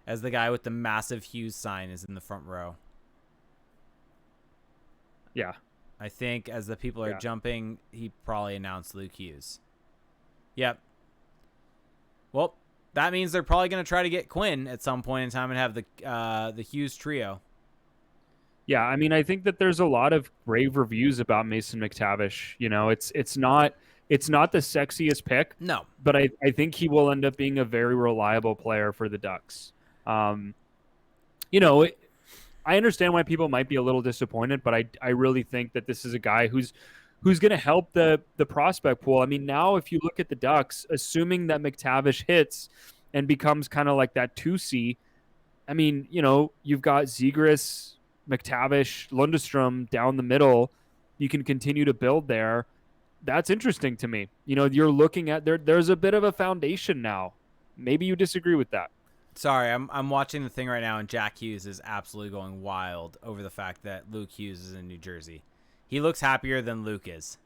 As the guy with the massive Hughes sign is in the front row. Yeah. I think as the people are jumping, he probably announced Luke Hughes. Yep. Well, that means they're probably going to try to get Quinn at some point in time and have the Hughes trio. Yeah, I mean, I think that there's a lot of rave reviews about Mason Mctavish. It's not the sexiest pick. No. But I think he will end up being a very reliable player for the Ducks. I understand why people might be a little disappointed, but I really think that this is a guy who's going to help the prospect pool. I mean, now if you look at the Ducks, assuming that Mctavish hits and becomes kind of like that 2C, I mean, you've got Zegras, McTavish, Lundestrom down the middle. You can continue to build there. That's interesting to me. You're looking at there's a bit of a foundation now. Maybe you disagree with that. Sorry, I'm watching the thing right now, and Jack Hughes is absolutely going wild over the fact that Luke Hughes is in New Jersey. He looks happier than Luke is.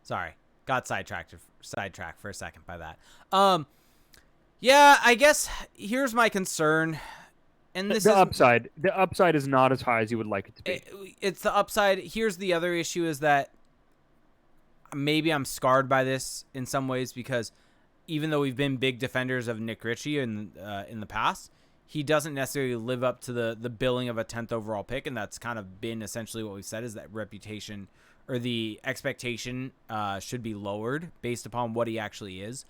Sorry, got sidetracked for a second by that. Yeah, I guess here's my concern. And the upside is not as high as you would like it to be. It's the upside. Here's the other issue is that maybe I'm scarred by this in some ways because even though we've been big defenders of Nick Ritchie in the past, he doesn't necessarily live up to the billing of a 10th overall pick, and that's kind of been essentially what we've said is that reputation or the expectation should be lowered based upon what he actually is.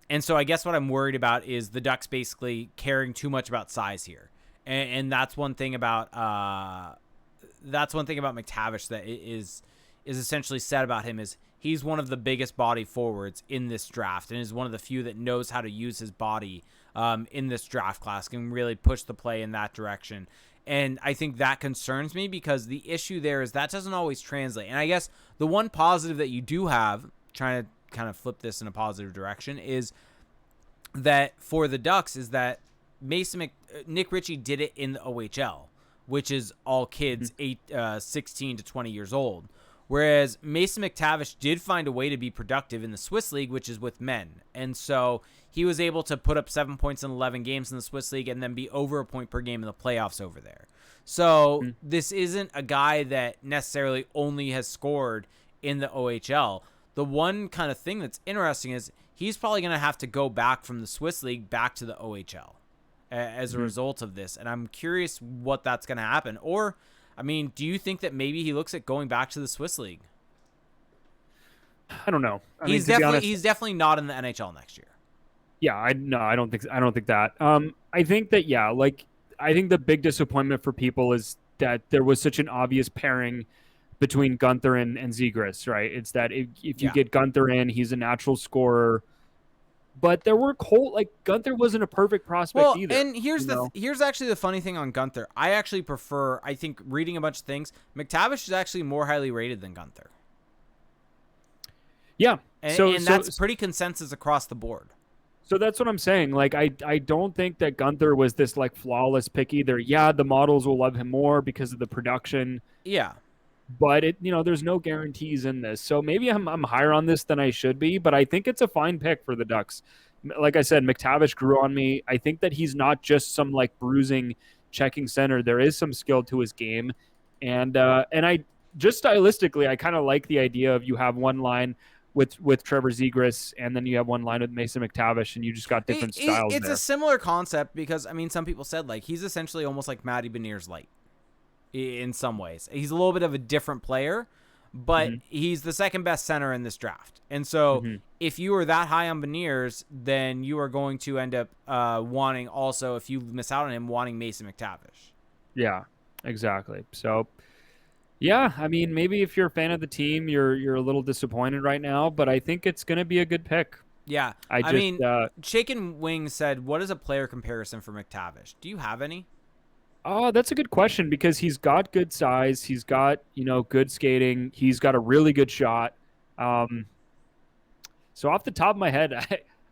And so I guess what I'm worried about is the Ducks basically caring too much about size here. And that's one thing about McTavish that is essentially said about him is he's one of the biggest body forwards in this draft and is one of the few that knows how to use his body in this draft class, can really push the play in that direction. And I think that concerns me because the issue there is that doesn't always translate. And I guess the one positive that you do have, trying to kind of flip this in a positive direction, is that for the Ducks is that Nick Ritchie did it in the OHL, which is all kids 16 to 20 years old. Whereas Mason Mctavish did find a way to be productive in the Swiss League, which is with men. And so he was able to put up 7 points in 11 games in the Swiss League and then be over a point per game in the playoffs over there. So this isn't a guy that necessarily only has scored in the OHL. The one kind of thing that's interesting is he's probably going to have to go back from the Swiss League back to the OHL as a result of this. And I'm curious what that's going to happen. Or, I mean, do you think that maybe he looks at going back to the Swiss League? I don't know. He's definitely not in the NHL next year. Yeah, I don't think that. I think that I think the big disappointment for people is that there was such an obvious pairing between Gunther and Zegras, right? It's that if you get Gunther in, he's a natural scorer. But there were Gunther wasn't a perfect prospect either. And here's actually the funny thing on Gunther. I actually prefer, I think, reading a bunch of things, McTavish is actually more highly rated than Gunther. Yeah. And that's pretty consensus across the board. So that's what I'm saying. Like, I don't think that Gunther was this flawless pick either. Yeah, the models will love him more because of the production. Yeah. But there's no guarantees in this. So maybe I'm higher on this than I should be, but I think it's a fine pick for the Ducks. Like I said, McTavish grew on me. I think that he's not just some like bruising checking center. There is some skill to his game, and I just stylistically, I kind of like the idea of you have one line with Trevor Zegras, and then you have one line with Mason McTavish, and you just got different styles It's a there. similar concept because I mean, some people said like he's essentially almost like Matty Beniers light in some ways. He's a little bit of a different player, but Mm-hmm. he's the second best center in this draft. And so Mm-hmm. if you are that high on Beniers, then you are going to end up wanting also, if you miss out on him, wanting Mason McTavish. Yeah, exactly. So yeah, I mean, maybe if you're a fan of the team, you're a little disappointed right now, but I think it's going to be a good pick. Yeah. I I just mean, Shaken Wing said, what is a player comparison for McTavish? Do you have any? Oh, that's a good question because he's got good size, he's got, good skating, he's got a really good shot. Um, so off the top of my head,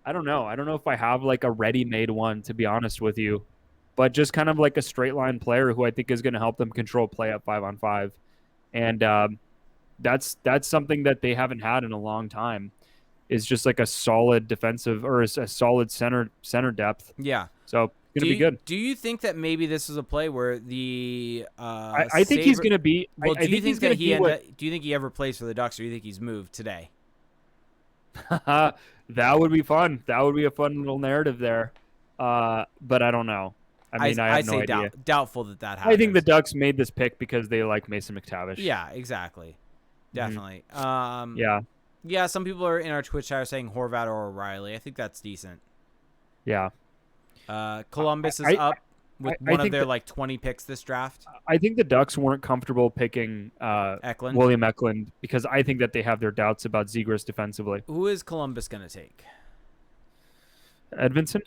I don't know. I don't know if I have like a ready-made one to be honest with you, but just kind of like a straight line player who I think is going to help them control play at 5-on-5. And that's something that they haven't had in a long time. Is just like a solid defensive or a solid center depth. Yeah. So it's gonna be good. Do you think that maybe this is a play where the I think he's gonna be. Well, I do you think that do you think he ever plays for the Ducks, or do you think he's moved today? That would be fun. That would be a fun little narrative there. But I don't know. I mean, I have no idea. Doubtful that happens. I think the Ducks made this pick because they like Mason McTavish. Yeah, exactly. Definitely. Yeah. Yeah, some people are in our Twitch chat are saying Horvat or O'Reilly. I think that's decent. Yeah. Columbus is up with one of their like 20 picks this draft. I think the Ducks weren't comfortable picking Eklund. William Eklund because I think that they have their doubts about Zegras defensively. Who is Columbus going to take? Edmondson?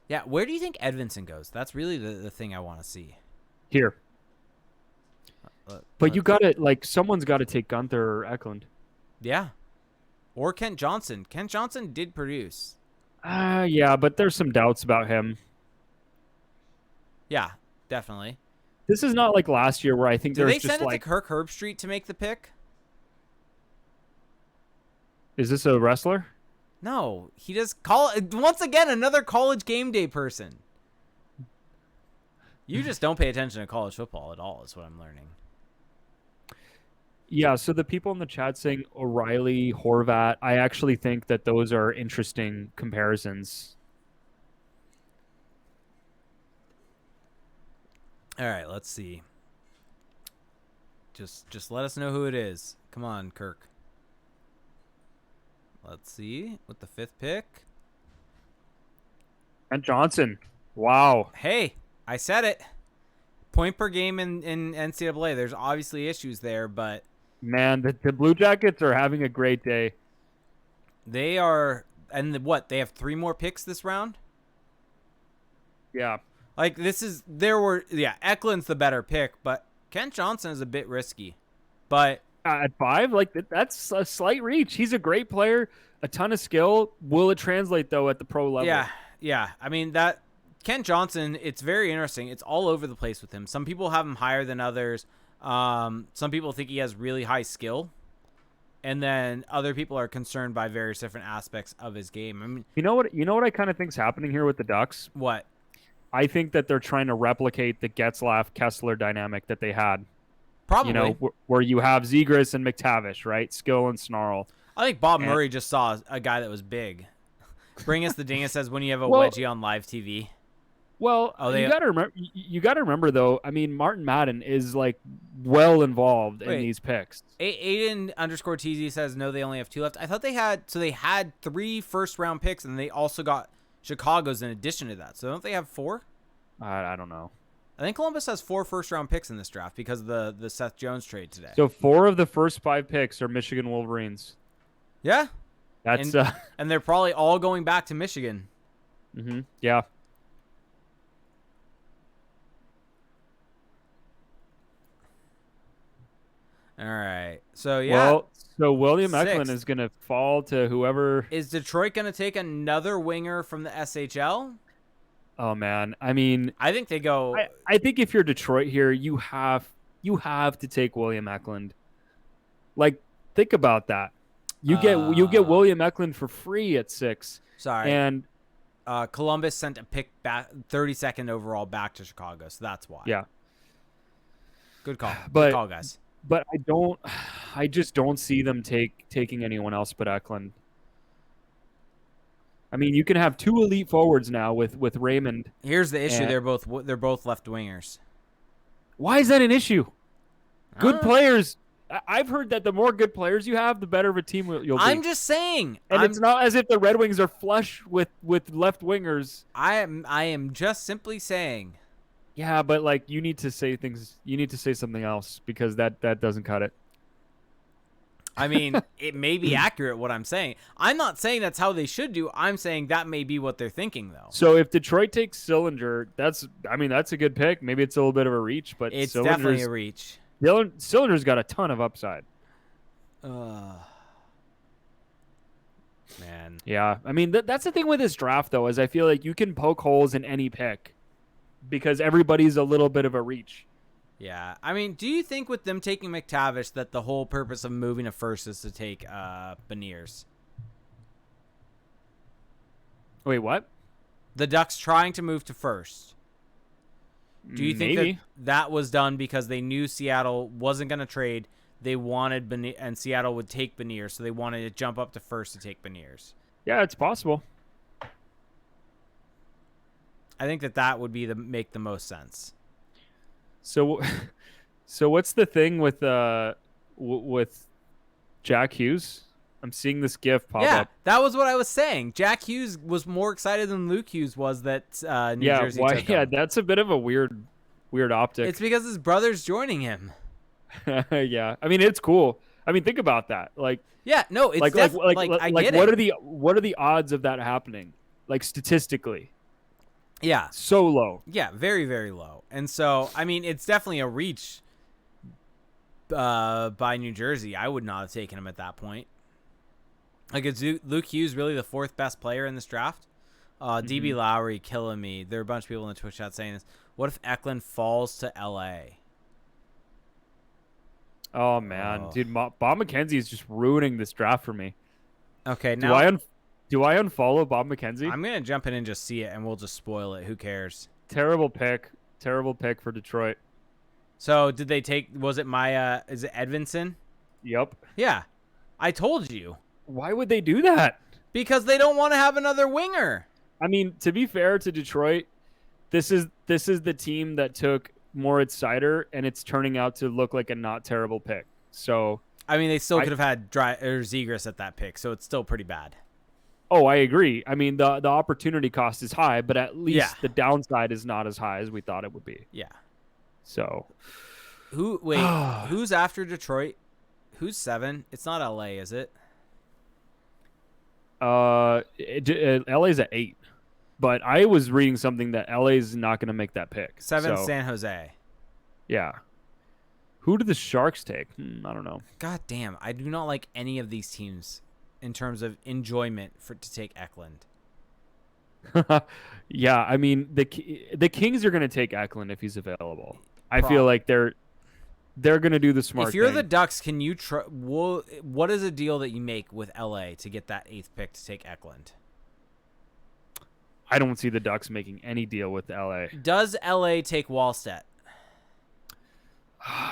Yeah, where do you think Edmondson goes? That's really the thing I want to see. Here. But you got to, like, someone's got to take Gunther or Eklund. Yeah. Or Kent Johnson. Kent Johnson did produce. Yeah, but there's some doubts about him. Yeah, definitely. This is not like last year where I think Did there's they just send it like... to Kirk Herbstreit to make the pick? Is this a wrestler? No, he does once again another college game day person. You just don't pay attention to college football at all, is what I'm learning. Yeah, so the people in the chat saying O'Reilly, Horvat, I actually think that those are interesting comparisons. All right, let's see. Just let us know who it is. Come on, Kirk. Let's see with the 5th pick. And Johnson. Wow. Hey, I said it. Point per game in NCAA. There's obviously issues there, but man, the Blue Jackets are having a great day. They are, and they have 3 more picks this round? Yeah. Like Eklund's the better pick, but Kent Johnson is a bit risky. But at 5, like that's a slight reach. He's a great player, a ton of skill. Will it translate though at the pro level? Yeah. I mean that Kent Johnson, it's very interesting. It's all over the place with him. Some people have him higher than others. Some people think he has really high skill, and then other people are concerned by various different aspects of his game. I mean, you know what I kind of think's happening here with the Ducks? What? I think that they're trying to replicate the Getzlaff-Kessler dynamic that they had. Probably. Where you have Zegras and McTavish, right? Skill and snarl. I think Bob Murray just saw a guy that was big. Bring us the ding. It says when you have a wedgie on live TV. Well, you gotta remember though. I mean, Martin Madden is like well involved in these picks. Aiden_TZ says no, they only have 2 left. I thought they had 3 first-round picks, and they also got Chicago's in addition to that. So don't they have 4? I don't know. I think Columbus has 4 first-round picks in this draft because of the Seth Jones trade today. So 4 of the first 5 picks are Michigan Wolverines. Yeah, that's and they're probably all going back to Michigan. Mm-hmm. Yeah. All right. So William Eklund is going to fall to whoever. Is Detroit going to take another winger from the SHL? Oh man, I mean, I think they go. I think if you're Detroit here, you have to take William Eklund. Like, think about that. You get William Eklund for free at 6. Sorry. And Columbus sent a pick back, 32nd overall, back to Chicago, so that's why. Yeah. Good call. Good call, guys. But I just don't see them taking anyone else but Eklund. I mean, you can have 2 elite forwards now with Raymond. Here's the issue: they're both left wingers. Why is that an issue? Good players. I've heard that the more good players you have, the better of a team you'll be. I'm just saying. And it's not as if the Red Wings are flush with left wingers. I am just simply saying. Yeah, but like you need to say things. You need to say something else because that doesn't cut it. I mean, it may be accurate what I'm saying. I'm not saying that's how they should do. I'm saying that may be what they're thinking, though. So if Detroit takes Sillinger, that's a good pick. Maybe it's a little bit of a reach, but it's definitely a reach. Sillinger's got a ton of upside. Man. Yeah, I mean that's the thing with this draft though, is I feel like you can poke holes in any pick because everybody's a little bit of a reach. Yeah, I mean, do you think with them taking Mctavish that the whole purpose of moving to first is to take Beniers? Wait, what? The Ducks trying to move to first. Do you think that was done because they knew Seattle wasn't going to trade? They wanted Beniers, and Seattle would take Beniers, so they wanted to jump up to first to take Beniers. Yeah, it's possible. I think that would be make the most sense. So what's the thing with Jack Hughes? I'm seeing this GIF pop up. Yeah, that was what I was saying. Jack Hughes was more excited than Luke Hughes was that New Jersey took him. Yeah, that's a bit of a weird optic. It's because his brother's joining him. Yeah, I mean it's cool. I mean think about that. Like yeah, no, it's like I get it. What are the odds of that happening? Like statistically. Yeah. So low. Yeah, very, very low. And so, I mean, it's definitely a reach by New Jersey. I would not have taken him at that point. Like, is Luke Hughes really the 4th best player in this draft? DB Lowry killing me. There are a bunch of people in the Twitch chat saying this. What if Eklund falls to L.A.? Oh, man. Dude, Bob McKenzie is just ruining this draft for me. Okay, now... Do I unfollow Bob McKenzie? I'm going to jump in and just see it, and we'll just spoil it. Who cares? Terrible pick. Terrible pick for Detroit. So, did they take... Was it is it Edmondson? Yep. Yeah. I told you. Why would they do that? Because they don't want to have another winger. I mean, to be fair to Detroit, this is the team that took Moritz Seider, and it's turning out to look like a not terrible pick. So... I mean, they still could have had Zegras at that pick, so it's still pretty bad. Oh, I agree. I mean, the opportunity cost is high, but at least the downside is not as high as we thought it would be. Yeah. So, who's after Detroit? Who's 7? It's not LA, is it? LA's at 8. But I was reading something that LA's not going to make that pick. 7, San Jose. Yeah. Who do the Sharks take? I don't know. God damn, I do not like any of these teams in terms of enjoyment to take Eklund. Yeah, I mean the Kings are going to take Eklund if he's available. I feel like they're going to do the smart thing. If you're the Ducks, can you what is a deal that you make with LA to get that 8th pick to take Eklund? I don't see the Ducks making any deal with LA. Does LA take Wallstedt?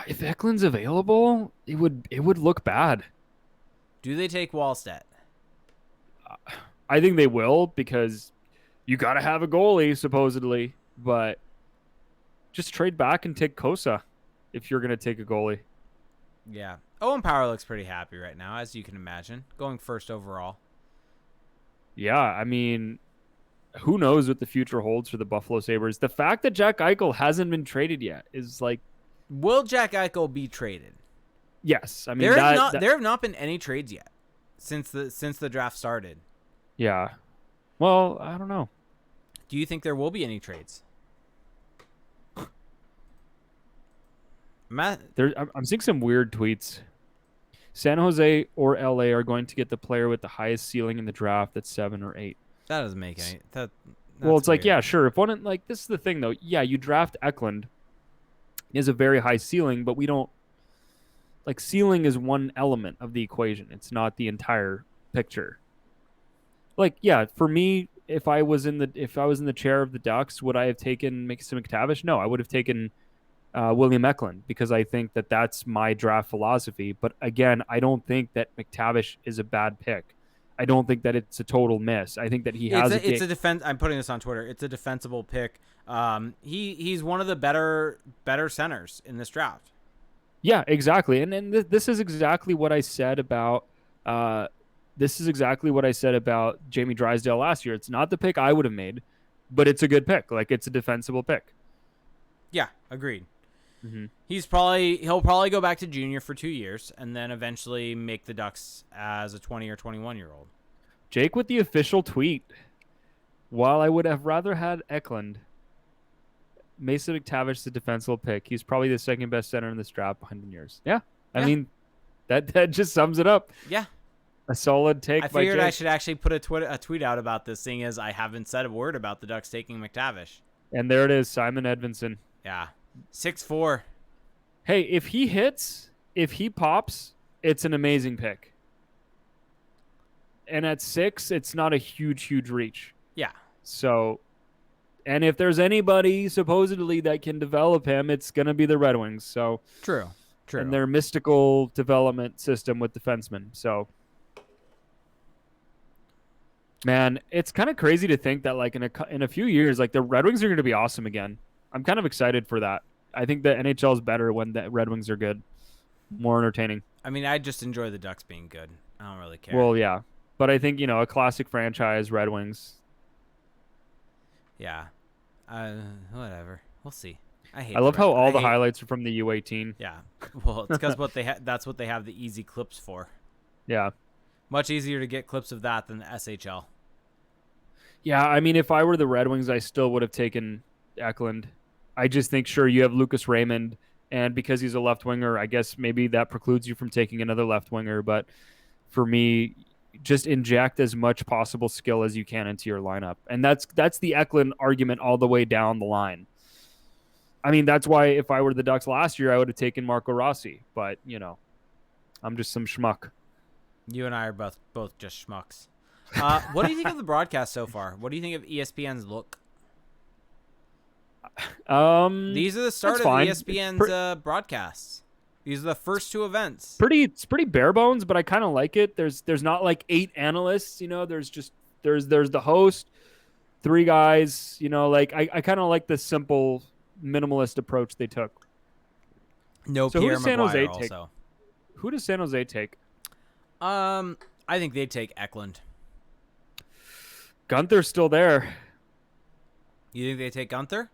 If Eklund's available, it would look bad. Do they take Wallstedt? I think they will because you got to have a goalie, supposedly. But just trade back and take Kosa if you're going to take a goalie. Yeah. Owen Power looks pretty happy right now, as you can imagine. Going first overall. Yeah, I mean, who knows what the future holds for the Buffalo Sabres. The fact that Jack Eichel hasn't been traded yet is like... Will Jack Eichel be traded? Yes, I mean there have not been any trades yet since the draft started. Yeah, well, I don't know. Do you think there will be any trades? I'm seeing some weird tweets. San Jose or LA are going to get the player with the highest ceiling in the draft at 7 or 8. That doesn't make any. Well, it's weird. Like, yeah, sure. If one, like, this is the thing though. Yeah, you draft Eklund. He has a very high ceiling, but we don't. like ceiling is one element of the equation. It's not the entire picture. Like, yeah, for me, if I was in the chair of the Ducks, would I have taken Mason McTavish? No, I would have taken William Eklund because I think that that's my draft philosophy. But again, I don't think that McTavish is a bad pick. I don't think that it's a total miss. I think that he has It's a defense. I'm putting this on Twitter. It's a defensible pick. He's one of the better centers in this draft. Yeah, exactly. And this is exactly what I said about Jamie Drysdale last year. It's not the pick I would have made, but it's a good pick. Like it's a defensible pick. Yeah, agreed. Mm-hmm. He'll probably go back to junior for 2 years and then eventually make the Ducks as a 20 or 21-year-old. Jake with the official tweet. While I would have rather had Eklund, Mason McTavish is a defensible pick. He's probably the second best center in this draft behind years. Yeah. I mean, that just sums it up. Yeah. A solid take. I figured I should actually put a tweet out about this, seeing as I haven't said a word about the Ducks taking Mctavish. And there it is, Simon Edmondson. Yeah. 6'4". Hey, if he pops, it's an amazing pick. And at 6, it's not a huge reach. Yeah. So, and if there's anybody supposedly that can develop him, it's going to be the Red Wings. So True. And their mystical development system with defensemen. So, man, it's kind of crazy to think that like in a few years, like the Red Wings are going to be awesome again. I'm kind of excited for that. I think the NHL is better when the Red Wings are good, more entertaining. I mean, I just enjoy the Ducks being good. I don't really care. Well, yeah, but I think a classic franchise, Red Wings. Yeah, whatever. We'll see. I love how all the highlights are from the U18. Yeah, well, it's because that's what they have the easy clips for. Yeah, much easier to get clips of that than the SHL. Yeah, I mean, if I were the Red Wings, I still would have taken Eklund. I just think, sure, you have Lucas Raymond, and because he's a left winger, I guess maybe that precludes you from taking another left winger. But for me, just inject as much possible skill as you can into your lineup, and that's the Eklund argument all the way down the line. I mean, that's why if I were the Ducks last year, I would have taken Marco Rossi. But I'm just some schmuck. You and I are both just schmucks. What do you think of the broadcast so far? What do you think of ESPN's look? These are the start of ESPN's broadcasts. These are the first 2 events. It's pretty bare bones, but I kind of like it. There's not like 8 analysts. There's the host, 3 guys. Like I kind of like the simple minimalist approach they took. No, so Pierre Maguire also. Who does San Jose take? I think they'd take Eklund. Gunther's still there. You think they take Gunther?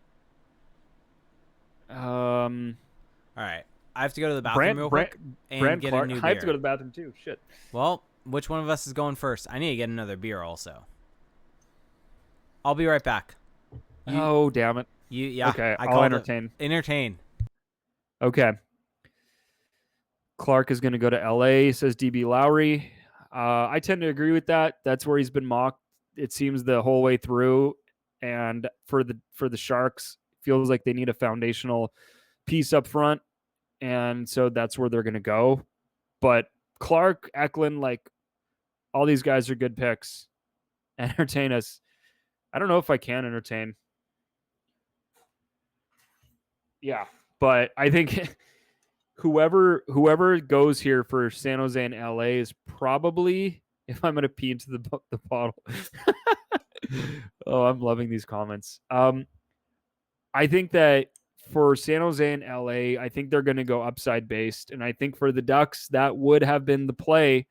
All right. I have to go to the bathroom real quick and get a new beer. I have to go to the bathroom too. Shit. Well, which one of us is going first? I need to get another beer also. I'll be right back. Oh, damn it. Yeah. Okay, I'll entertain. Entertain. Okay. Clark is going to go to L.A., says DB Lowry. I tend to agree with that. That's where he's been mocked, it seems, the whole way through. And for the Sharks, feels like they need a foundational piece up front. And so that's where they're going to go. But Clark, Eklund, like all these guys are good picks. Entertain us. I don't know if I can entertain. Yeah, but I think whoever goes here for San Jose and LA is probably, if I'm going to pee into the bottle. Oh, I'm loving these comments. I think that for San Jose and LA, I think they're going to go upside based. And I think for the Ducks, that would have been the play.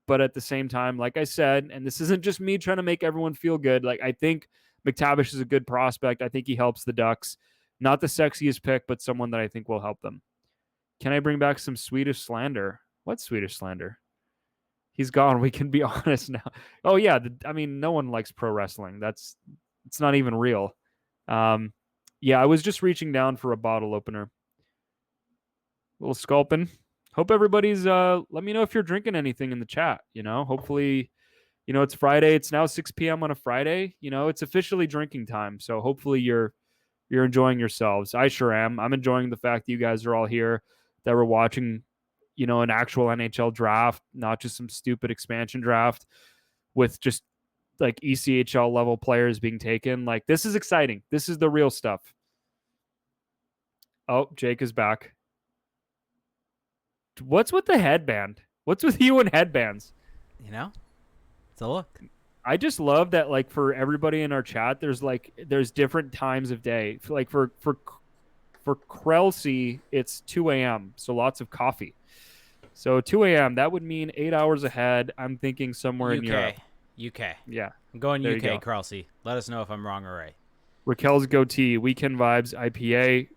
But at the same time, like I said, and this isn't just me trying to make everyone feel good. Like I think Mctavish is a good prospect. I think he helps the Ducks. Not the sexiest pick, but someone that I think will help them. Can I bring back some Swedish slander? What Swedish slander? He's gone. We can be honest now. Oh, yeah. No one likes pro wrestling. It's not even real. Yeah, I was just reaching down for a bottle opener. A little sculpin. Hope everybody's, let me know if you're drinking anything in the chat. Hopefully, it's Friday. It's now 6 p.m. on a Friday. It's officially drinking time. So hopefully you're enjoying yourselves. I sure am. I'm enjoying the fact that you guys are all here, that we're watching an actual NHL draft, not just some stupid expansion draft with just like ECHL level players being taken. Like, this is exciting. This is the real stuff. Oh, Jake is back. What's with the headband? What's with you and headbands? It's a look. I just love that, like, for everybody in our chat, there's different times of day. Like for Krelsey, it's 2 a.m. So lots of coffee. So 2 a.m. that would mean 8 hours ahead. I'm thinking somewhere in Europe. UK. Yeah, I'm going there UK, Krelsey. Let us know if I'm wrong or right. Raquel's Goatee Weekend Vibes IPA.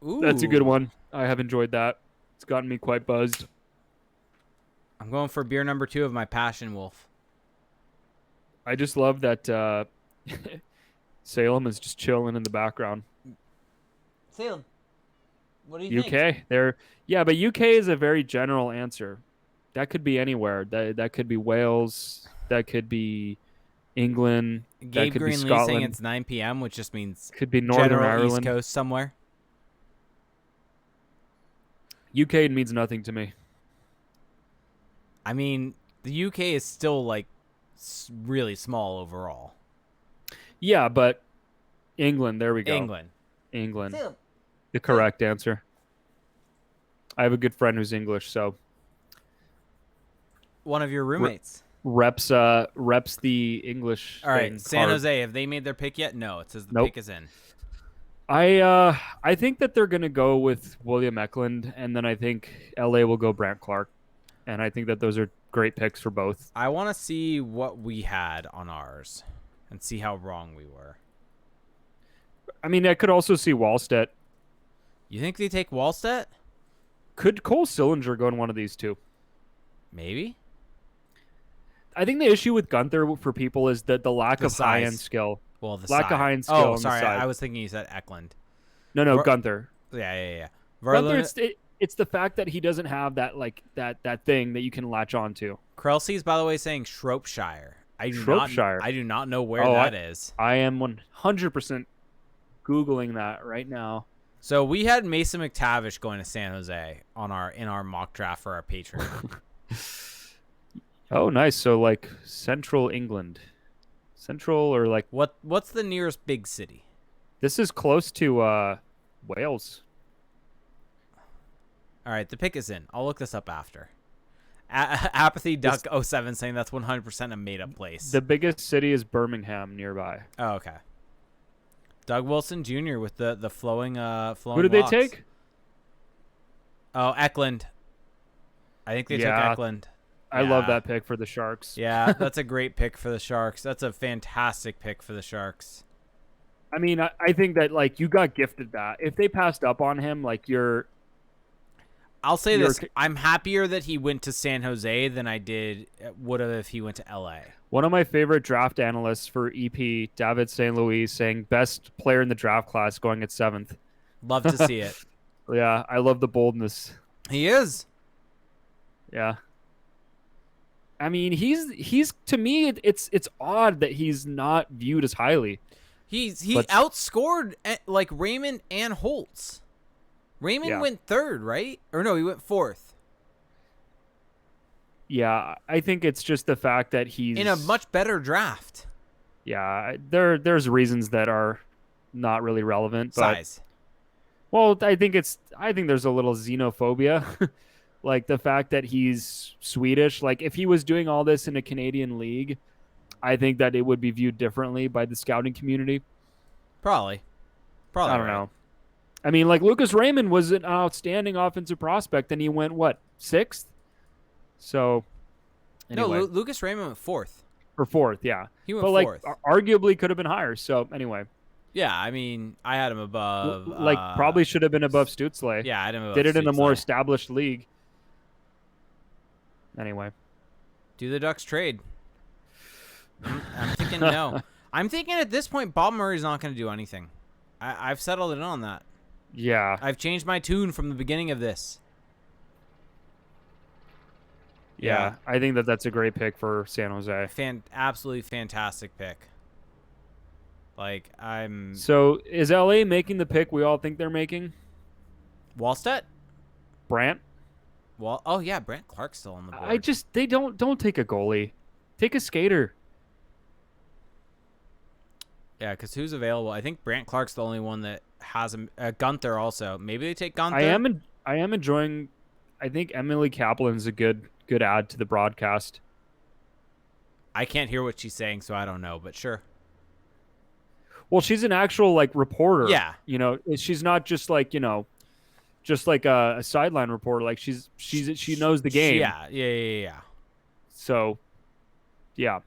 Ooh. That's a good one. I have enjoyed that. It's gotten me quite buzzed. I'm going for beer number 2 of my Passion Wolf. I just love that Salem is just chilling in the background. Salem, what do you think? UK, but UK is a very general answer. That could be anywhere. That could be Wales. That could be England. Gabe that could Green be Scotland. saying it's 9 p.m., which just means could be Northern general Ireland. East Coast somewhere. UK means nothing to me. I mean, the UK is still like really small overall. Yeah, but England. There we go. England. Salem. The correct answer. I have a good friend who's English, so one of your roommates reps the English. All right, San hard. Jose. Have they made their pick yet? No, it says the pick is in. I think that they're gonna go with William Eklund, and then I think LA will go Brant Clark, and I think that those are great picks for both. I want to see what we had on ours, and see how wrong we were. I mean, I could also see Wallstedt. You think they take Wallstedt? Could Cole Sillinger go in one of these two? Maybe. I think the issue with Gunther for people is that the lack of high-end skill. Well, the lack side. of high-end skill. Oh, sorry. I was thinking you said Eklund. No, Gunther. Yeah. Gunther, it's the fact that he doesn't have that that thing that you can latch onto. Krelsey's, by the way, saying Shropshire. I do not know where that is. I am 100% Googling that right now. So we had Mason McTavish going to San Jose in our mock draft for our Patreon. Oh, nice. So like Central England, or like what's the nearest big city? This is close to Wales. All right, the pick is in. I'll look this up after. Apathy Duck 07 saying that's 100% a made up place. The biggest city is Birmingham nearby. Oh, okay. Doug Wilson Jr. with the flowing Who did locks. they take? Oh, Eklund. I think they took Eklund. I love that pick for the Sharks. Yeah, that's a great pick for the Sharks. That's a fantastic pick for the Sharks. I mean, I think that like you got gifted that. If they passed up on him, like I'll say this: I'm happier that he went to San Jose than I would have if he went to LA. One of my favorite draft analysts for EP, David St. Louis, saying best player in the draft class going at 7th. Love to see it. Yeah, I love the boldness. He is. Yeah. I mean, he's to me it's odd that he's not viewed as highly. He outscored like Raymond and Holtz. Raymond went 3rd, right? Or no, he went 4th. Yeah, I think it's just the fact that he's in a much better draft. Yeah, there's reasons that are not really relevant. But, size. Well, I think there's a little xenophobia. Like the fact that he's Swedish. Like if he was doing all this in a Canadian league, I think that it would be viewed differently by the scouting community. Probably. I don't know. I mean, like Lucas Raymond was an outstanding offensive prospect, and he went 6th. So, anyway. No, Lucas Raymond went 4th. Or 4th, yeah. He went 4th. Like arguably could have been higher. So anyway. Yeah, I mean, I had him above. Like probably should have been above Stutzle. Yeah, I had him above. Did it in a more established league. Anyway. Do the Ducks trade? I'm thinking no. I'm thinking at this point, Bob Murray's not going to do anything. I've settled in on that. Yeah. I've changed my tune from the beginning of this. Yeah, I think that's a great pick for San Jose. Absolutely fantastic pick. Like, So, is LA making the pick we all think they're making? Wallstedt? Brant? Well, oh yeah, Brant Clark's still on the board. They don't take a goalie. Take a skater. Yeah, because who's available? I think Brant Clark's the only one that has him. Gunther also. Maybe they take Gunther. I am enjoying. I think Emily Kaplan's a good add to the broadcast. I can't hear what she's saying, so I don't know, but sure. Well, she's an actual like reporter. Yeah. She's not just like just like a sideline reporter. Like she knows the game. Yeah. So, yeah.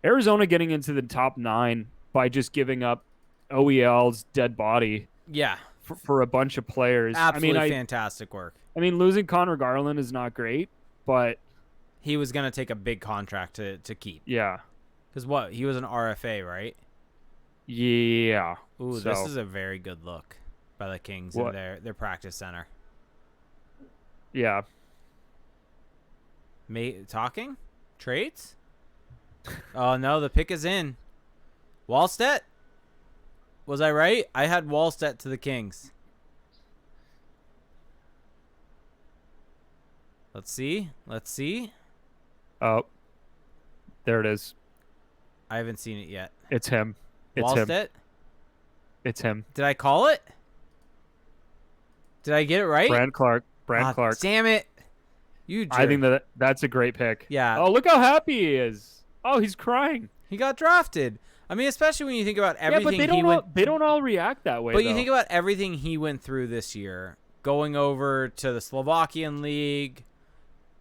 Arizona getting into the top 9 by just giving up OEL's dead body. Yeah. For a bunch of players. Absolutely fantastic work. I mean, losing Connor Garland is not great, but he was going to take a big contract to keep. Yeah. Because what? He was an RFA, right? Yeah. Ooh, this is a very good look by the Kings in their practice center. Yeah. Talking? Trades? Oh, no, the pick is in. Wallstedt? Was I right? I had Wallstedt to the Kings. Let's see. Oh, there it is. I haven't seen it yet. It's him. Wallstedt? It's him. Did I call it? Did I get it right? Brant Clark. Damn it. You jerk. I think that's a great pick. Yeah. Oh, look how happy he is. Oh, he's crying. He got drafted. I mean, especially when you think about everything they don't all react that way. But you think about everything he went through this year, going over to the Slovakian League,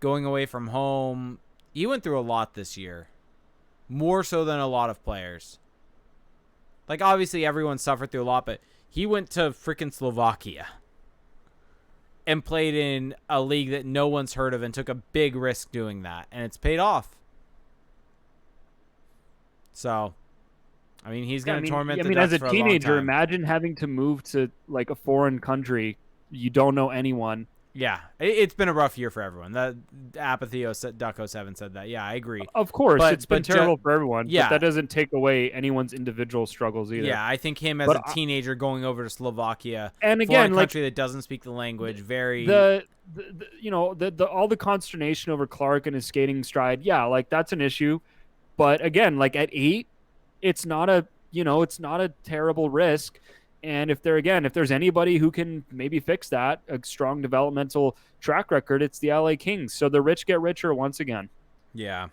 going away from home. He went through a lot this year. More so than a lot of players. Like, obviously, everyone suffered through a lot, but he went to freaking Slovakia and played in a league that no one's heard of and took a big risk doing that. And it's paid off. So, I mean, he's going to torment the Ducks as a for a teenager, long time. imagine having to move to, like, a foreign country. You don't know anyone. Yeah, it's been a rough year for everyone. The Apathy Duck 07 said that. Yeah, I agree. Of course, it's been terrible for everyone. Yeah. But that doesn't take away anyone's individual struggles either. Yeah, I think him as a teenager going over to Slovakia, and again, a country that doesn't speak the language, very all the consternation over Clark and his skating stride. Yeah, like that's an issue. But again, like at 8, it's not a terrible risk. And if there's anybody who can maybe fix that, a strong developmental track record, it's the LA Kings. So the rich get richer once again. Yeah.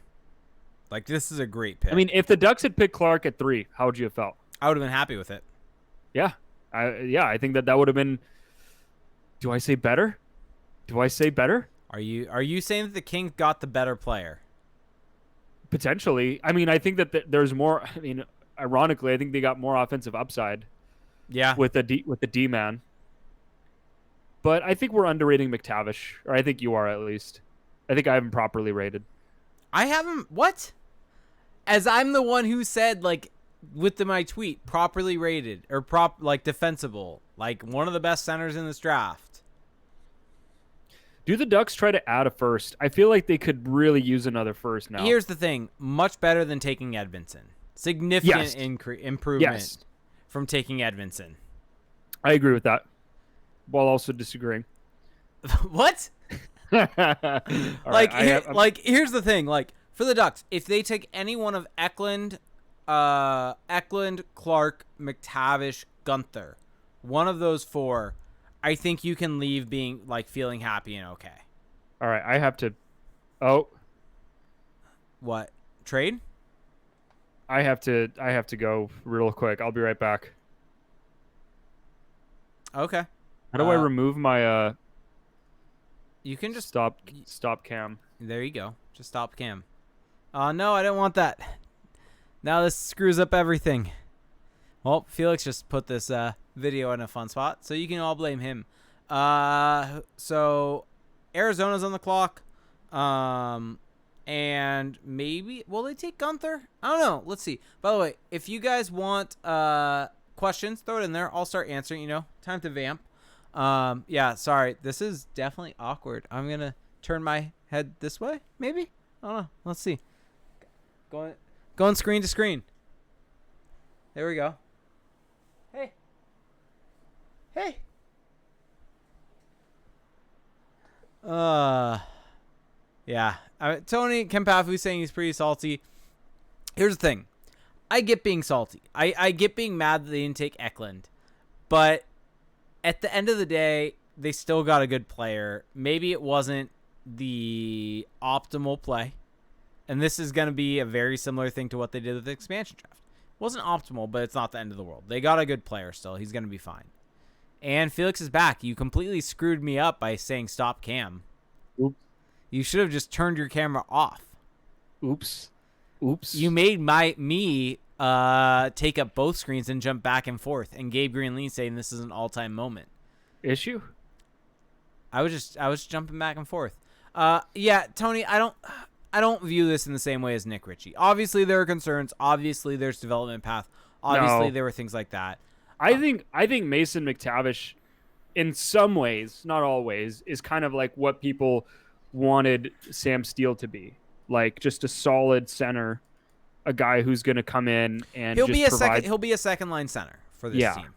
Like, this is a great pick. I mean, if the Ducks had picked Clark at 3, how would you have felt? I would have been happy with it. Yeah. I think that would have been. Do I say better? Are you saying that the Kings got the better player? Potentially. I mean, I think that there's more. I mean, ironically, I think they got more offensive upside. Yeah. With the D man. But I think we're underrating Mctavish, or I think you are at least. I think I haven't properly rated. I haven't. What? As I'm the one who said, like, with my tweet, properly rated or defensible, like one of the best centers in this draft. Do the Ducks try to add a first? I feel like they could really use another first now. Here's the thing: much better than taking Edmondson. Significant improvement. Yes. From taking Edmondson. I agree with that, while also disagreeing. What? Here's the thing. Like, for the Ducks, if they take any one of Eklund, Clark, McTavish, Gunther, one of those 4, I think you can leave being like feeling happy and okay. All right, I have to. Oh. What? Trade? I have to go real quick. I'll be right back. Okay. How do I remove my You can just stop cam. There you go. Just stop cam. No, I don't want that. Now this screws up everything. Well, Felix just put this video in a fun spot, so you can all blame him. So Arizona's on the clock. And maybe will they take Gunther? I don't know. Let's see. By the way, if you guys want questions, throw it in there. I'll start answering. Time to vamp. Yeah. Sorry. This is definitely awkward. I'm gonna turn my head this way. Maybe. I don't know. Let's see. Going screen to screen. There we go. Hey. Yeah. Tony Kempafu saying he's pretty salty. Here's the thing. I get being salty. I get being mad that they didn't take Eklund. But at the end of the day, they still got a good player. Maybe it wasn't the optimal play. And this is going to be a very similar thing to what they did with the expansion draft. It wasn't optimal, but it's not the end of the world. They got a good player still. He's going to be fine. And Felix is back. You completely screwed me up by saying stop cam. Oops. You should have just turned your camera off. Oops. You made me take up both screens and jump back and forth. And Gabe Greenlee saying this is an all-time moment. Issue? I was jumping back and forth. Yeah, Tony, I don't view this in the same way as Nick Ritchie. Obviously, there are concerns. Obviously, there's development path. Obviously, there were things like that. I think Mason McTavish, in some ways, not always, is kind of like what people wanted Sam Steele to be, like just a solid center, a guy who's going to come in and he'll be a second line center for this team.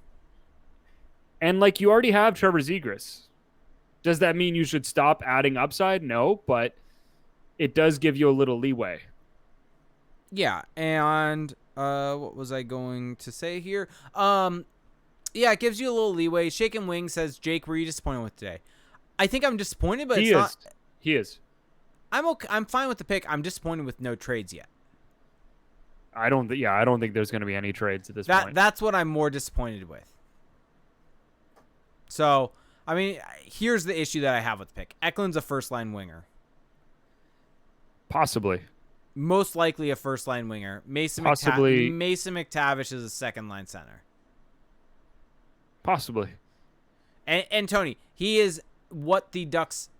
And like you already have Trevor Zegras. Does that mean you should stop adding upside? No, but it does give you a little leeway. Yeah, and what was I going to say here? Yeah, it gives you a little leeway. Shaken Wing says, Jake, were you disappointed with today? I think I'm disappointed, but He is. I'm okay. I'm fine with the pick. I'm disappointed with no trades yet. I don't think there's going to be any trades at this point. That's what I'm more disappointed with. So, I mean, here's the issue that I have with the pick. Eklund's a first-line winger. Possibly. Most likely a first-line winger. Mason McTavish is a second-line center. Possibly. And Tony, he is what the Ducks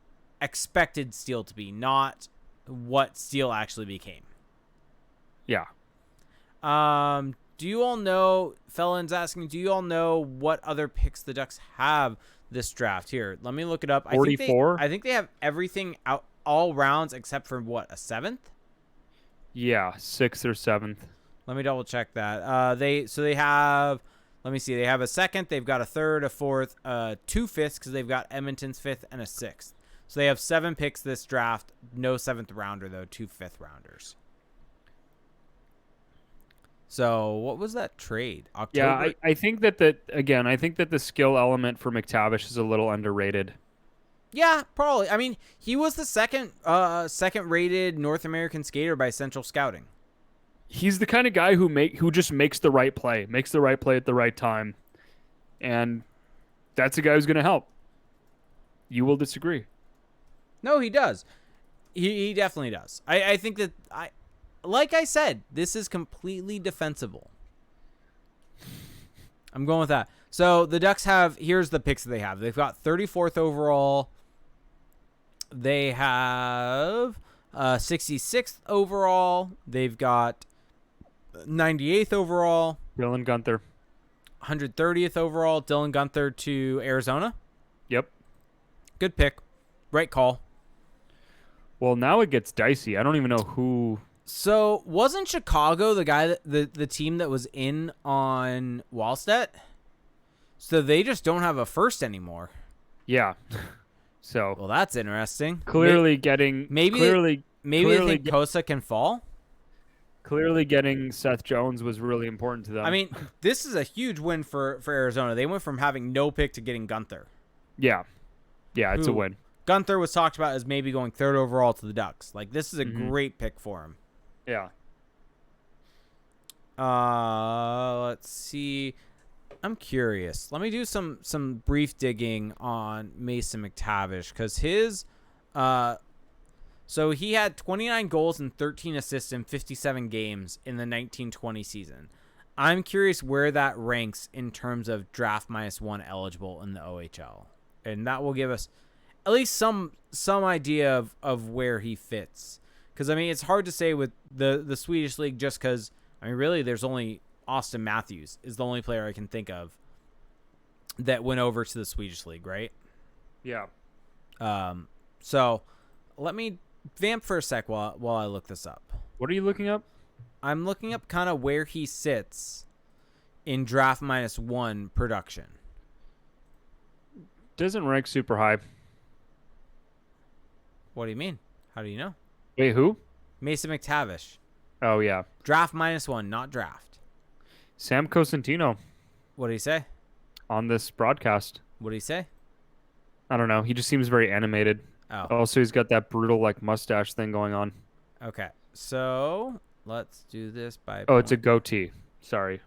expected Steele to be, not what Steele actually became. Yeah. Do you all know, Felon's asking, do you all know what other picks the Ducks have this draft? Here, let me look it up. 44? I think they have everything out, all rounds except for what, a 7th? Yeah, 6th or 7th. Let me double check that. They have, let me see, they have a 2nd, they've got a 3rd, a 4th, 2 5ths because they've got Edmonton's 5th and a 6th. So they have 7 picks this draft. No 7th rounder though, 2 5th rounders. So what was that trade? October? Yeah, I think that I think that the skill element for McTavish is a little underrated. Yeah, probably. I mean, he was the second rated North American skater by Central Scouting. He's the kind of guy who just makes the right play at the right time, and that's a guy who's going to help. You will disagree. No, he does. He definitely does. I think that like I said, this is completely defensible. I'm going with that. So the Ducks here's the picks that they have. They've got 34th overall. They have 66th overall. They've got 98th overall. Dylan Guenther. 130th overall. Dylan Guenther to Arizona. Yep. Good pick. Right call. Well, now it gets dicey. I don't even know who. So wasn't Chicago the guy the team that was in on Wallstedt? So they just don't have a first anymore. Yeah. So well, that's interesting. Clearly maybe they think Kosa can fall. Clearly, getting Seth Jones was really important to them. I mean, this is a huge win for Arizona. They went from having no pick to getting Guenther. Yeah, it's a win. Guenther was talked about as maybe going 3rd overall to the Ducks. Like, this is a great pick for him. Yeah. Let's see. I'm curious. Let me do some brief digging on Mason McTavish because his so he had 29 goals and 13 assists in 57 games in the 1920 season. I'm curious where that ranks in terms of draft -1 eligible in the OHL. And that will give us at least some idea of where he fits. Because, I mean, it's hard to say with the Swedish League just because, I mean, really, there's only Austin Matthews is the only player I can think of that went over to the Swedish League, right? Yeah. So let me vamp for a sec while I look this up. What are you looking up? I'm looking up kind of where he sits in draft -1 production. Doesn't rank super high. What do you mean? How do you know? Wait, who? Mason McTavish. Oh, yeah. Draft -1, not draft. Sam Cosentino What did he say? on this broadcast. What did he say? I don't know. He just seems very animated. Oh, Also, he's got that brutal, like, mustache thing going on. okay. So let's do this by. Oh, it's a goatee. Sorry.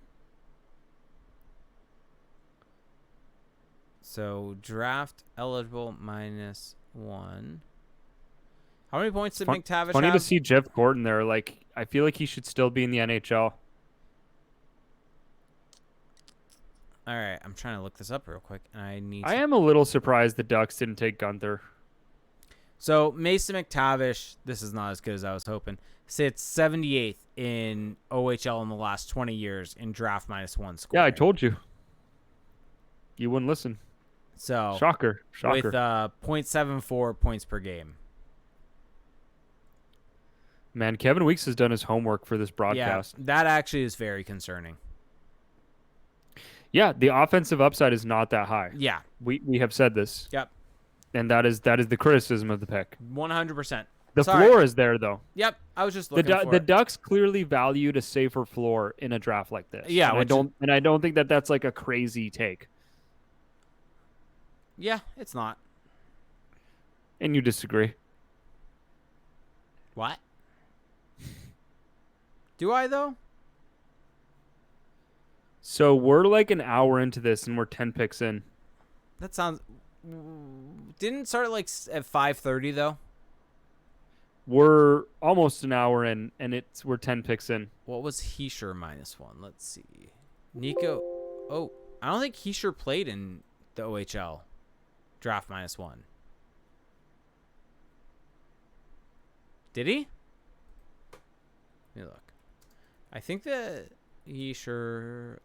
So draft eligible -1. How many points did McTavish Funny have? to see Jeff Gordon there. Like, I feel like he should still be in the NHL. All right, I'm trying to look this up real quick. I am a little surprised the Ducks didn't take Gunther. So Mason McTavish, this is not as good as I was hoping, sits 78th in OHL in the last 20 years in draft -1 score. Yeah, I told you. You wouldn't listen. So shocker. With 0.74 points per game. Man, Kevin Weeks has done his homework for this broadcast. Yeah, that actually is very concerning. Yeah, the offensive upside is not that high. Yeah. We have said this. Yep. And that is the criticism of the pick. 100%. The floor is there, though. Yep, I was just looking for the it. Ducks clearly valued a safer floor in a draft like this. Yeah, and I don't think that that's like a crazy take. Yeah, it's not. And you disagree. What? Do I, though? So we're like an hour into this, and we're 10 picks in. That sounds... Didn't it start like at 5:30, though? We're almost an hour in, and we're 10 picks in. What was Heischer -1? Let's see. Nico... Oh, I don't think Heischer played in the OHL. Draft -1. Did he? Let me look. I think that Heischer...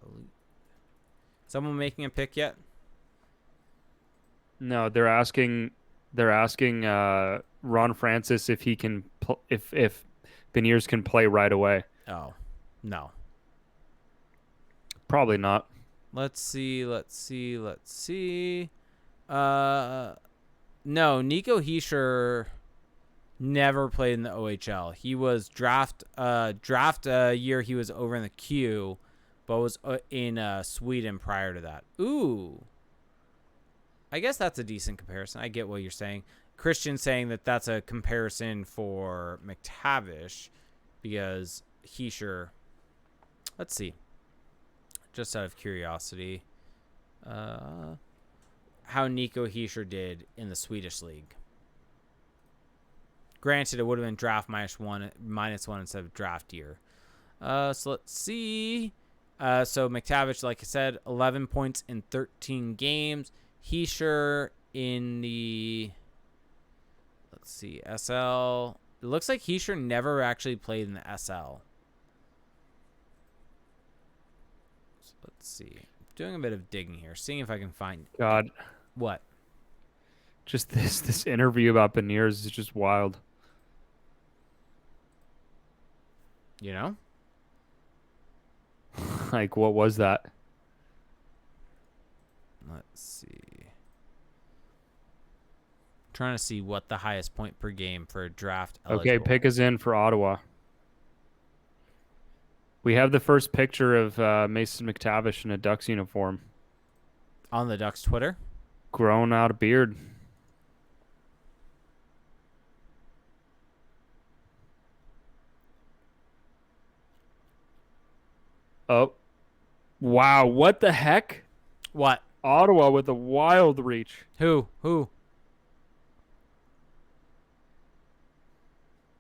Someone making a pick yet? No, they're asking Ron Francis if he can if Beniers can play right away. Oh, no. Probably not. Let's see. No, Nico Heischer never played in the OHL. He was draft year he was over in the Q, but was in Sweden prior to that. Ooh. I guess that's a decent comparison. I get what you're saying. Christian saying that that's a comparison for McTavish because Heischer. Let's see. Just out of curiosity, how Nico Heischer did in the Swedish league. Granted, it would have been draft -1 instead of draft year. So let's see. So McTavish, like I said, 11 points in 13 games. Heischer in the, let's see, SL. It looks like Heischer never actually played in the SL. So let's see. Doing a bit of digging here, seeing if I can find. God. What? Just this interview about Beniers is just wild. You know? Like, what was that? Let's see. Trying to see what the highest point per game for a draft eligible. Okay, pick us in for Ottawa. We have the first picture of Mason McTavish in a Ducks uniform. On the Ducks Twitter? Growing out a beard. Oh. Wow, what the heck? What? Ottawa with a wild reach. Who? Who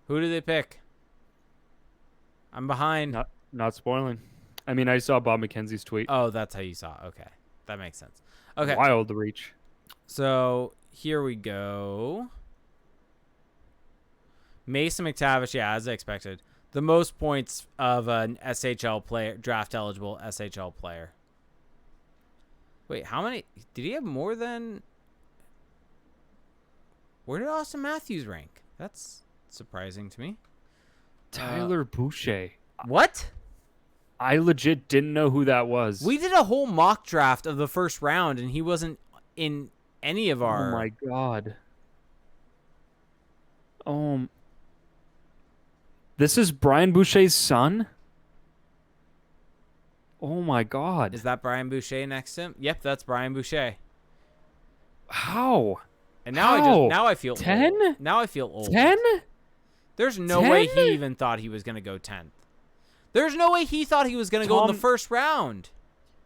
did they pick? I'm behind. Not spoiling. I mean, I saw Bob McKenzie's tweet. Oh, that's how you saw it. Okay. That makes sense. Okay. Wild reach. So, here we go. Mason McTavish, yeah, as I expected. The most points of an SHL player, draft-eligible SHL player. Wait, how many? Did he have more than... Where did Austin Matthews rank? That's surprising to me. Tyler Boucher. What? I legit didn't know who that was. We did a whole mock draft of the first round, and he wasn't in any of our... Oh, my God. Oh, this is Brian Boucher's son? Oh my God. Is that Brian Boucher next to him? Yep, that's Brian Boucher. How? And How? now I feel 10? old. Now I feel old. 10? There's no 10? way he even thought he was going to go 10th. There's no way he thought he was going to go in the first round.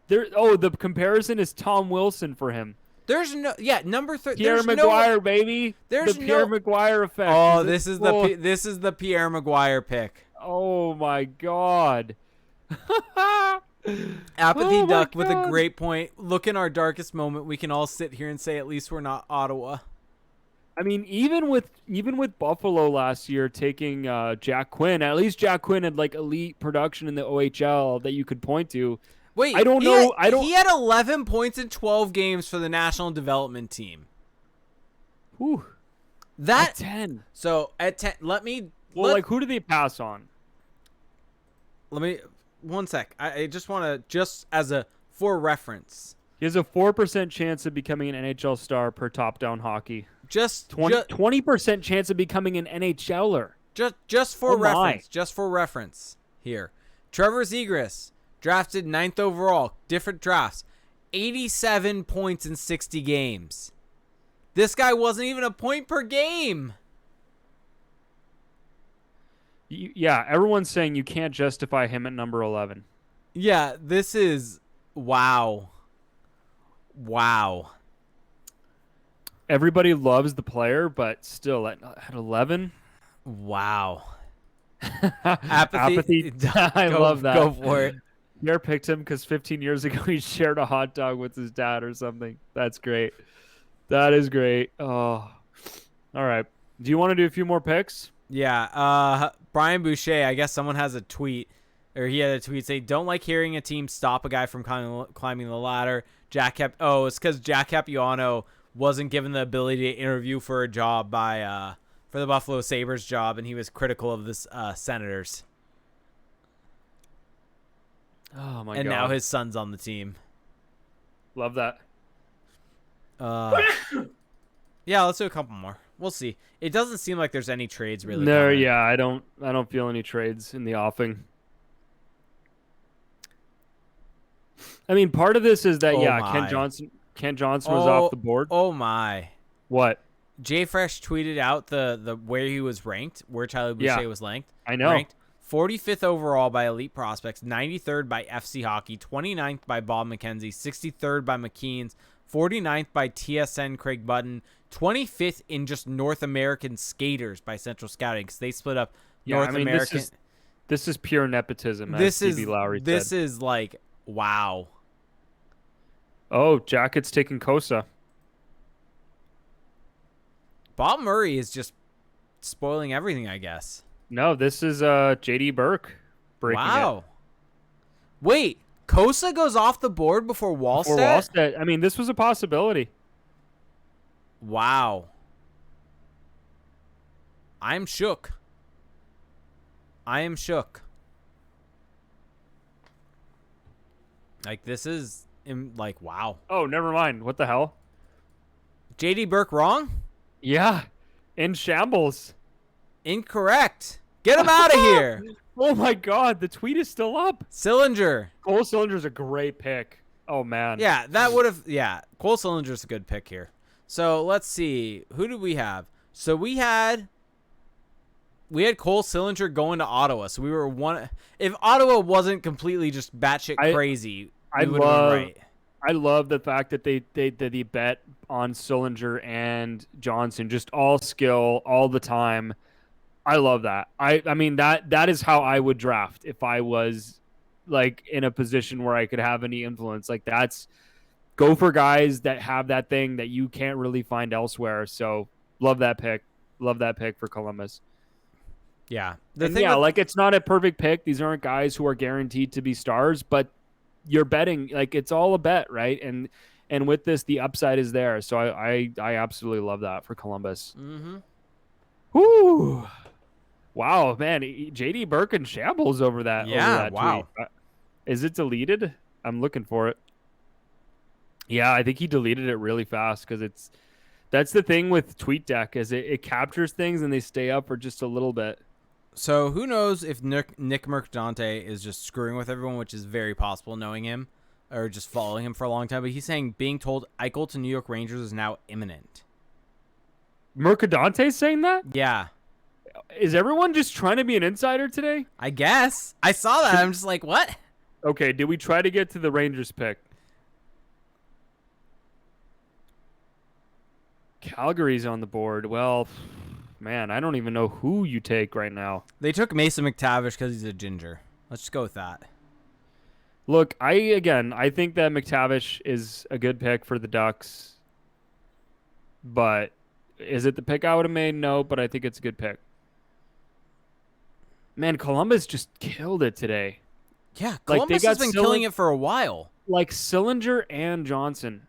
The comparison is Tom Wilson for him. There's no number 30. Pierre Maguire, baby. There's the Pierre Maguire effect. Oh, this is the Pierre Maguire pick. Oh my God. Apathy Duck with a great point. Look, in our darkest moment, we can all sit here and say at least we're not Ottawa. I mean, even with Buffalo last year taking Jack Quinn, at least Jack Quinn had like elite production in the OHL that you could point to. Wait, I don't know. He had 11 points in 12 games for the national development team. Whew. That at 10. So at 10, who did they pass on? Let me 1 sec. I just want to for reference. He has a 4% chance of becoming an NHL star per Top Down Hockey. Just 20% chance of becoming an NHLer. Just for reference. Just for reference here. Trevor Zegras, drafted 9th overall, different drafts. 87 points in 60 games. This guy wasn't even a point per game. Yeah, everyone's saying you can't justify him at number 11. Yeah, this is wow. Wow. Everybody loves the player, but still at 11? Wow. Apathy. I love that. Go for it. Pierre picked him because 15 years ago he shared a hot dog with his dad or something. That's great. That is great. Oh, all right. Do you want to do a few more picks? Yeah. Brian Boucher, I guess someone has a tweet, or he had a tweet saying, "Don't like hearing a team stop a guy from climbing the ladder." It's because Jack Capuano wasn't given the ability to interview for a job for the Buffalo Sabres job, and he was critical of this Senators. Oh my God! And now his son's on the team. Love that. Yeah, let's do a couple more. We'll see. It doesn't seem like there's any trades really. No, yeah, I don't feel any trades in the offing. I mean, part of this is that Kent Johnson was off the board. Oh my! What? Jay Fresh tweeted out the where he was ranked, where Tyler Boucher was ranked. I know. Ranked 45th overall by Elite Prospects, 93rd by FC Hockey, 29th by Bob McKenzie, 63rd by McKean's, 49th by TSN Craig Button, 25th in just North American skaters by Central Scouting, because they split up American. This is pure nepotism. This is Lowry said. This is like wow. Oh, Jacket's taking Kosa. Bob Murray is just spoiling everything, I guess. No, this is JD Burke breaking it. Wait, Kosa goes off the board before Wallstedt? I mean, this was a possibility. Wow. I'm shook. I am shook. Like, this is, like, wow. Oh, never mind. What the hell? JD Burke wrong? Yeah. In shambles. Incorrect. Get him out of here. Oh, my God. The tweet is still up. Sillinger. Cole Sillinger's a great pick. Oh, man. Yeah, that would have, Cole Sillinger's a good pick here. So, let's see. Who did we have? So, we had Cole Sillinger going to Ottawa. So, we were one. If Ottawa wasn't completely just batshit crazy, we would have been right. I love the fact that they bet on Sillinger and Johnson, just all skill all the time. I love that. I mean that is how I would draft if I was like in a position where I could have any influence. Like that's go for guys that have that thing that you can't really find elsewhere. So love that pick. Love that pick for Columbus. Yeah. Like it's not a perfect pick. These aren't guys who are guaranteed to be stars, but you're betting, like it's all a bet, right? And with this, the upside is there. So I absolutely love that for Columbus. Mm-hmm. Whoo! Wow, man, JD Burke in shambles over that. Yeah, over that wow. Tweet. Is it deleted? I'm looking for it. Yeah, I think he deleted it really fast because That's the thing with TweetDeck is it captures things and they stay up for just a little bit. So who knows if Nick Mercadante is just screwing with everyone, which is very possible knowing him, or just following him for a long time. But he's saying being told Eichel to New York Rangers is now imminent. Mercadante's saying that? Yeah. Is everyone just trying to be an insider today? I guess. I saw that. I'm just like, what? Okay, did we try to get to the Rangers pick? Calgary's on the board. Well, man, I don't even know who you take right now. They took Mason McTavish because he's a ginger. Let's just go with that. Look, I think that McTavish is a good pick for the Ducks. But is it the pick I would have made? No, but I think it's a good pick. Man, Columbus just killed it today. Yeah, Columbus has been killing it for a while. Like Sillinger and Johnson.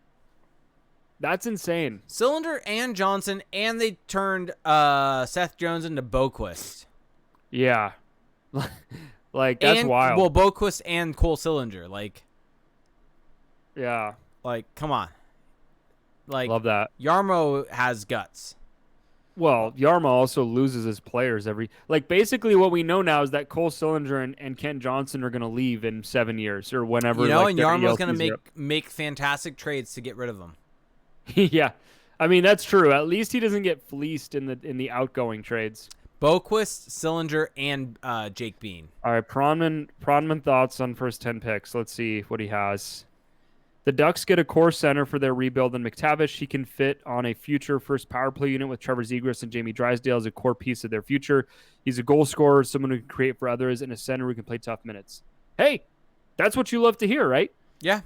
That's insane. Sillinger and Johnson, and they turned Seth Jones into Boquist. Yeah. Like, that's wild. Well, Boquist and Cole Sillinger. Like, yeah. Like, come on. Like, love that. Yarmo has guts. Well, Yarmo also loses his players every... Like, basically what we know now is that Cole Sillinger and Kent Johnson are going to leave in 7 years or whenever. You know, like, and Yarmo's going to make fantastic trades to get rid of them. Yeah. I mean, that's true. At least he doesn't get fleeced in the outgoing trades. Boquist, Sillinger, and Jake Bean. All right, Pronman thoughts on first 10 picks. Let's see what he has. The Ducks get a core center for their rebuild in Mctavish. He can fit on a future first power play unit with Trevor Zegras and Jamie Drysdale as a core piece of their future. He's a goal scorer, someone who can create for others, and a center who can play tough minutes. Hey, that's what you love to hear, right? Yeah.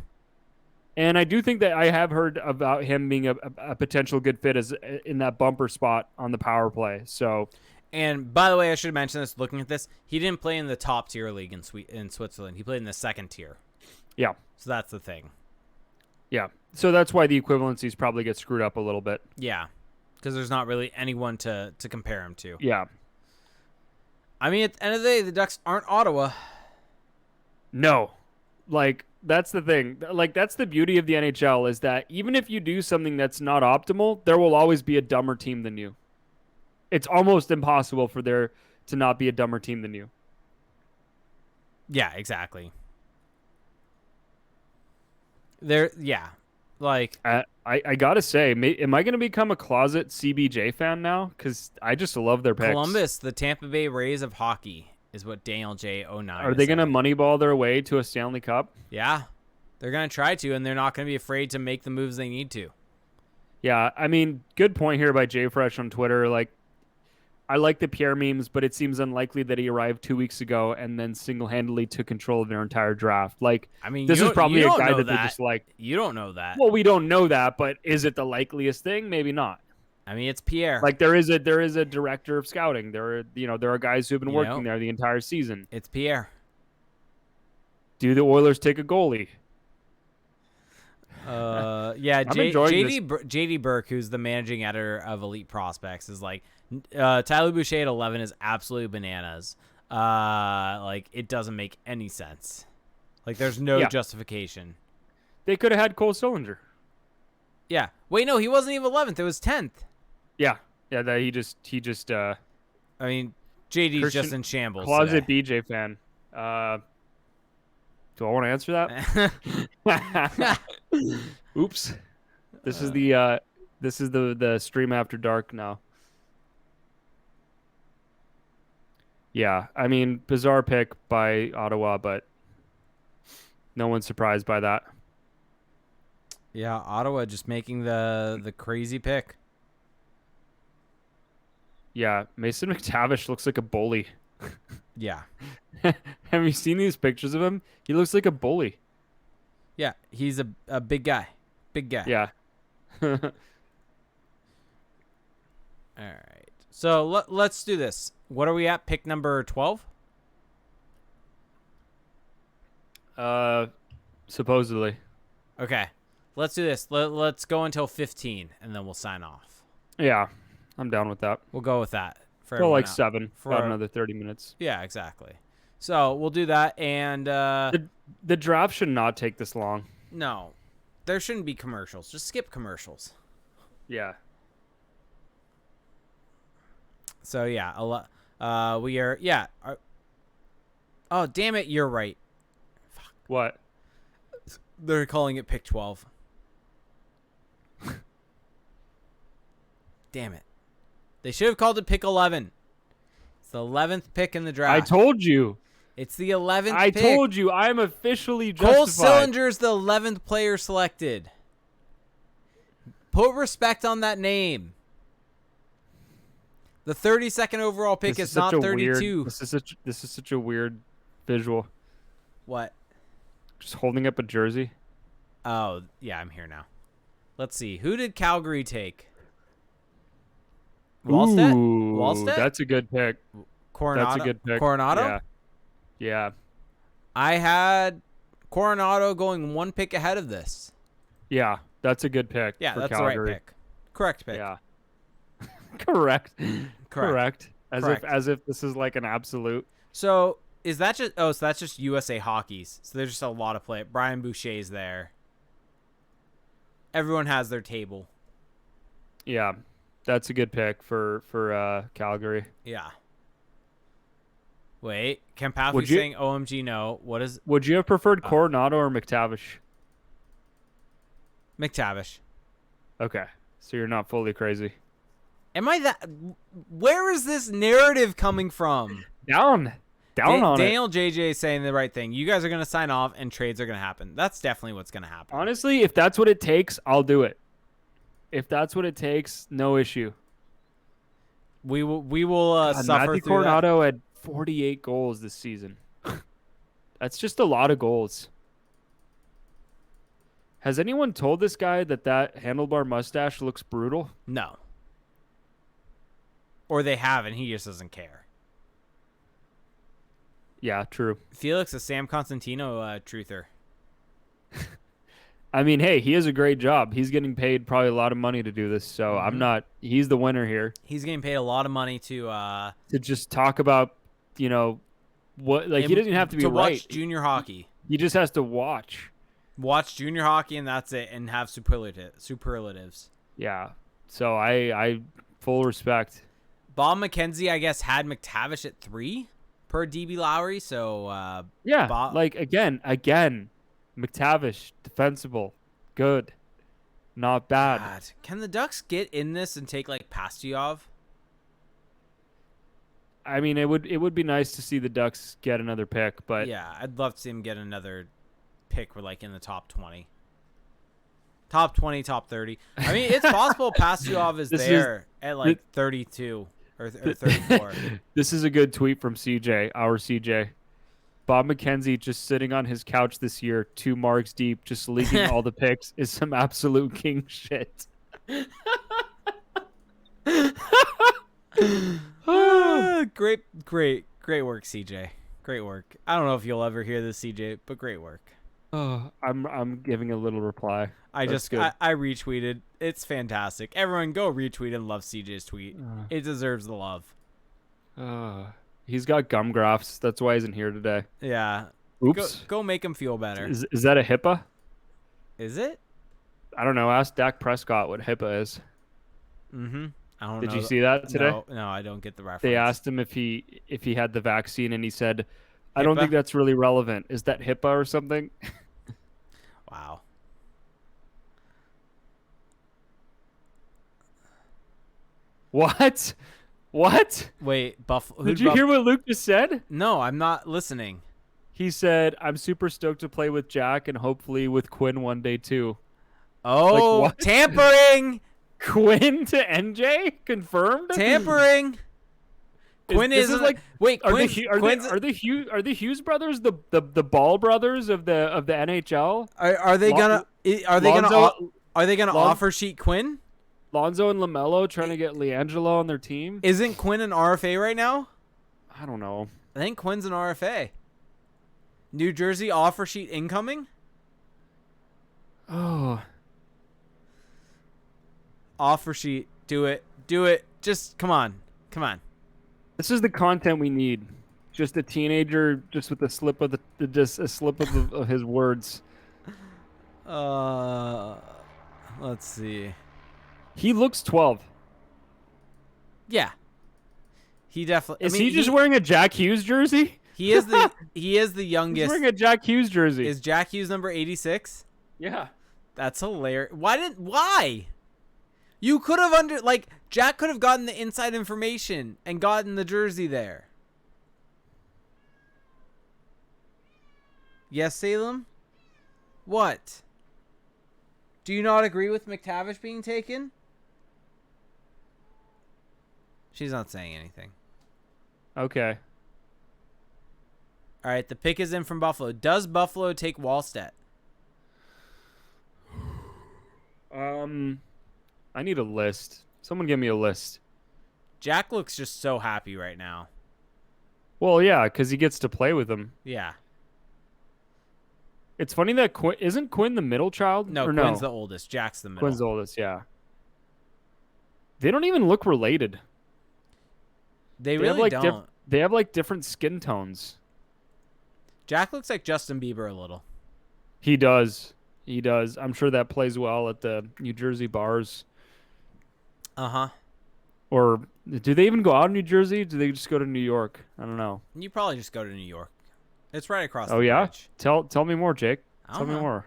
And I do think that I have heard about him being a potential good fit as in that bumper spot on the power play. So, and by the way, I should mention this. Looking at this, he didn't play in the top tier league in Switzerland. He played in the second tier. Yeah. So that's the thing. Yeah. So that's why the equivalencies probably get screwed up a little bit. Yeah. Because there's not really anyone to compare him to. Yeah. I mean, at the end of the day, the Ducks aren't Ottawa. No. Like, that's the thing. Like, that's the beauty of the NHL is that even if you do something that's not optimal, there will always be a dumber team than you. It's almost impossible for there to not be a dumber team than you. Yeah, exactly. Yeah. Like, I gotta say, am I gonna become a closet CBJ fan now? Because I just love their picks. Columbus, the Tampa Bay Rays of hockey, is what Daniel J09. Are they gonna moneyball their way to a Stanley Cup? Yeah, they're gonna try to, and they're not gonna be afraid to make the moves they need to. Yeah, I mean, good point here by JFresh on Twitter. Like, I like the Pierre memes, but it seems unlikely that he arrived 2 weeks ago and then single-handedly took control of their entire draft. Like, I mean, this is probably a guy that they just like. You don't know that. Well, we don't know that, but is it the likeliest thing? Maybe not. I mean, it's Pierre. Like, there is a director of scouting. There are guys who've been working there the entire season. It's Pierre. Do the Oilers take a goalie? Yeah, JD Burke, who's the managing editor of Elite Prospects, is like, Tyler Boucher at 11 is absolute bananas. Like, it doesn't make any sense. Like, there's no justification. They could have had Cole Sillinger. Yeah. Wait, no, he wasn't even 11th. It was 10th. Yeah. Yeah, that he just I mean, JD's just in shambles. Closet today. BJ fan. Do I want to answer that? Oops. This is the stream after dark now. Yeah, I mean, bizarre pick by Ottawa, but no one's surprised by that. Yeah, Ottawa just making the crazy pick. Yeah, Mason McTavish looks like a bully. Yeah. Have you seen these pictures of him? He looks like a bully. Yeah, he's a big guy. Big guy. Yeah. All right. So let's do this. What are we at? Pick number 12? Supposedly. Okay. Let's do this. Let's go until 15, and then we'll sign off. Yeah, I'm down with that. We'll go with that. Go like 7 for about another 30 minutes. Yeah, exactly. So we'll do that, and the draft should not take this long. No, there shouldn't be commercials. Just skip commercials. Yeah. So yeah, we are oh damn it, you're right. What? They're calling it pick 12. Damn it. They should have called it pick 11. It's the 11th pick in the draft. I told you. It's the 11th I pick. told you. I'm officially Cole justified. Sillinger's the 11th player selected. Put respect on that name. The 32nd overall pick is not 32. This is such a weird visual. What? Just holding up a jersey. Oh, yeah, I'm here now. Let's see. Who did Calgary take? Wallstedt? Ooh, Wallstedt? That's a good pick. Coronado? That's a good pick. Coronado? Yeah. I had Coronado going one pick ahead of this. Yeah, that's a good pick. Yeah, for that's Calgary. the right pick. Correct pick. Yeah. Correct. Correct. As if this is like an absolute. So is that just? Oh, so that's just USA Hockey's. So there's just a lot of play. Brian Boucher's there. Everyone has their table. Yeah, that's a good pick for Calgary. Yeah. Wait, Ken Paffley's saying OMG no. What is? Would you have preferred Coronado or Mctavish? Mctavish. Okay, so you're not fully crazy. Am I that? Where is this narrative coming from? Down on Daniel it. JJ is saying the right thing. You guys are going to sign off and trades are going to happen. That's definitely what's going to happen. Honestly, if that's what it takes, I'll do it. If that's what it takes, no issue. We will suffer Matthew through Coronado had 48 goals this season. That's just a lot of goals. Has anyone told this guy that handlebar mustache looks brutal? that. No. Or they have, and he just doesn't care. Yeah, true. Felix, a Sam Constantino truther. I mean, hey, he has a great job. He's getting paid probably a lot of money to do this, so I'm not. He's the winner here. He's getting paid a lot of money to just talk about, what he doesn't have to be right. Watch junior hockey. He just has to watch. Watch junior hockey, and that's it, and have superlatives. Yeah. So I full respect. Bob McKenzie, I guess, had Mctavish at 3 per DB Lowry. So yeah, Bob, again, McTavish, defensible, good, not bad. God. Can the Ducks get in this and take like Pastujov? I mean, it would be nice to see the Ducks get another pick, but yeah, I'd love to see him get another pick. We're like in the top 20. Top 20, top 30. I mean, it's possible Pastujov is there at like 32 or 34. This is a good tweet from CJ, our CJ. Bob McKenzie just sitting on his couch this year, 2 marks deep, just leaking all the picks is some absolute king shit. Great work, CJ. Great work. I don't know if you'll ever hear this, CJ, but great work. Oh, I'm giving a little reply. I retweeted. It's fantastic. Everyone go retweet and love CJ's tweet. It deserves the love. He's got gum grafts. That's why he's in here today. Yeah. Oops. Go make him feel better. Is that a HIPAA? Is it? I don't know. Ask Dak Prescott what HIPAA is. Mm-hmm. I don't know. Did you see that today? No, I don't get the reference. They asked him if he had the vaccine, and he said, "I don't think that's really relevant. Is that HIPAA or something?" Wow. What? What? Wait, Did you hear what Luke just said? No, I'm not listening. He said, "I'm super stoked to play with Jack and hopefully with Quinn one day too." Oh, like, tampering! Quinn to NJ confirmed. Tampering. Quinn is like wait. Are the Hughes brothers the Ball brothers of the NHL? Are they gonna offer sheet Quinn? Lonzo and LaMelo trying to get LiAngelo on their team. Isn't Quinn an RFA right now? I don't know. I think Quinn's an RFA. New Jersey offer sheet incoming. Oh. Offer sheet. Do it. Just come on. This is the content we need. Just a teenager, just with a slip of of his words. Let's see. He looks 12. Yeah. He definitely. Is he just wearing a Jack Hughes jersey? He is the youngest. He's wearing a Jack Hughes jersey. Is Jack Hughes number 86? Yeah. That's hilarious. Why? You could have Jack could have gotten the inside information and gotten the jersey there. Yes, Salem? What? Do you not agree with Mctavish being taken? She's not saying anything. Okay. All right, the pick is in from Buffalo. Does Buffalo take Wallstedt? I need a list. Someone give me a list. Jack looks just so happy right now. Well, yeah, because he gets to play with him. Yeah. It's funny that isn't Quinn the middle child? No, or Quinn's the oldest. Jack's the middle. Quinn's the oldest, yeah. They don't even look related. They really don't. They have like different skin tones. Jack looks like Justin Bieber a little. He does. He does. I'm sure that plays well at the New Jersey bars. Uh-huh. Or do they even go out in New Jersey? Do they just go to New York? I don't know. You probably just go to New York. It's right across the yeah? bridge. Tell me more, Jake. Tell me more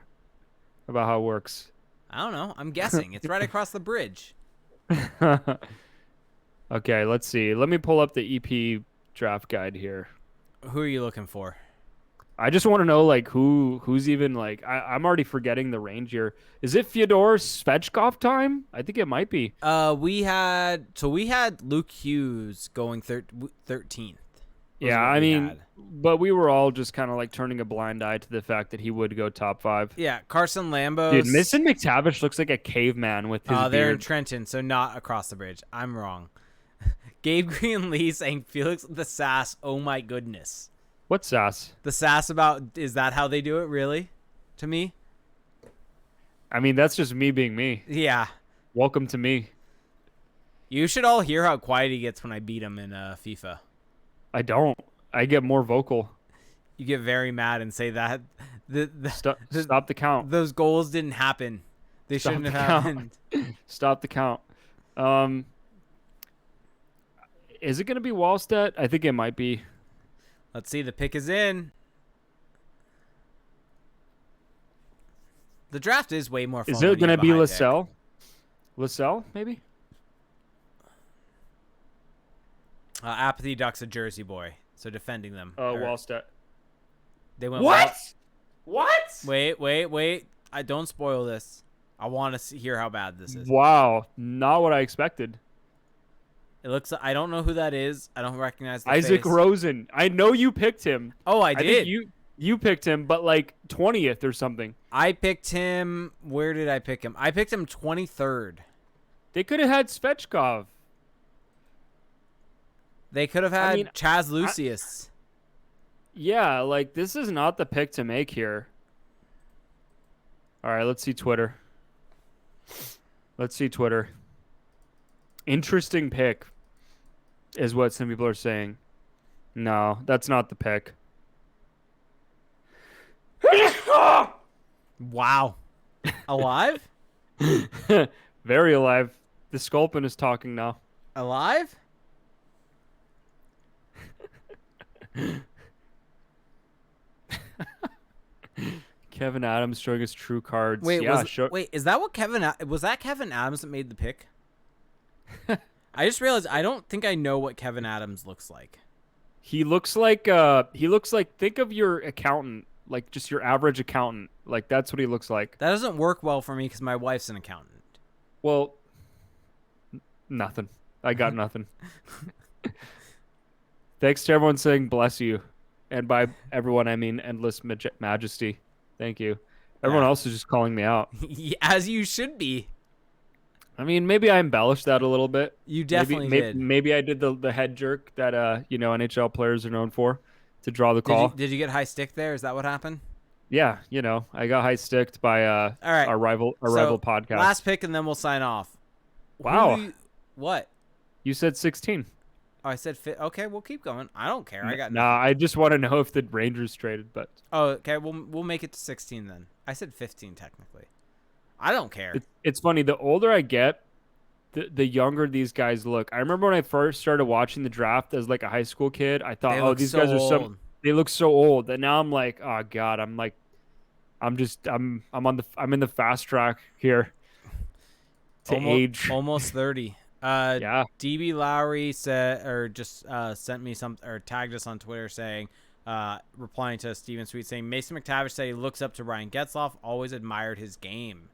about how it works. I don't know. I'm guessing. It's right across the bridge. Okay, let's see. Let me pull up the EP draft guide here. Who are you looking for? I just want to know like who's even like I'm already forgetting the range here. Is it Fyodor Svechkov time? I think it might be. We had Luke Hughes going 13th. Yeah, I mean, but we were all just kind of like turning a blind eye to the fact that he would go top 5. Yeah, Carson Lambos. Dude, Mason McTavish looks like a caveman with his beard. They're in Trenton, so not across the bridge. I'm wrong. Gabe Green Lee saying Felix with the sass. Oh my goodness. What sass? The sass about, is that how they do it, really? To me? I mean, that's just me being me. Yeah. Welcome to me. You should all hear how quiet he gets when I beat him in FIFA. I don't. I get more vocal. You get very mad and say that. Stop the count. Those goals didn't happen. They shouldn't have happened. Stop the count. Is it going to be Wallstedt? I think it might be. Let's see. The pick is in. The draft is way more fun. Is it going to be Lascelles? Lascelles, maybe? Apathy Duck's a Jersey boy, so defending them. Wallstedt. They went what? What? Wait! I don't spoil this. I want to hear how bad this is. Wow, not what I expected. It looks. I don't know who that is. I don't recognize the Isaac face. Rosen. I know you picked him. Oh, I did. Think you picked him, but like 20th or something. I picked him. Where did I pick him? I picked him 23rd. They could have had Svechkov. They could have had Chaz Lucius. Yeah, like this is not the pick to make here. All right, let's see Twitter. Interesting pick is what some people are saying. No, that's not the pick. Wow. Alive? Very alive. The Sculpin is talking now. Alive? Kevin Adams showing his true cards. Wait, is that what was that Kevin Adams that made the pick? I just realized I don't think I know what Kevin Adams looks like. He looks like think of your accountant, like just your average accountant. Like that's what he looks like. That doesn't work well for me because my wife's an accountant. Well, nothing. I got nothing. Thanks to everyone saying bless you. And by everyone, I mean endless majesty. Thank you. Everyone else is just calling me out. As you should be. I mean, maybe I embellished that a little bit. You definitely did. Maybe I did the head jerk that NHL players are known for to draw the call. Did you get high stick there? Is that what happened? Yeah, I got high sticked by all right. our rival podcast. Last pick and then we'll sign off. Wow. What? You said 16. Oh, I said okay, we'll keep going. I don't care. I got I just want to know if the Rangers traded, but okay, we'll make it to 16 then. I said 15 technically. I don't care. It's funny. The older I get, the younger these guys look. I remember when I first started watching the draft as like a high school kid, I thought, They oh, look these so guys are old. they look so old. And now I'm like, oh God, I'm in the fast track here to age. Almost 30. Yeah. DB Lowry said, or just sent me some, or tagged us on Twitter saying, replying to Steven's tweet saying, Mason McTavish said he looks up to Ryan Getzlaf, always admired his game.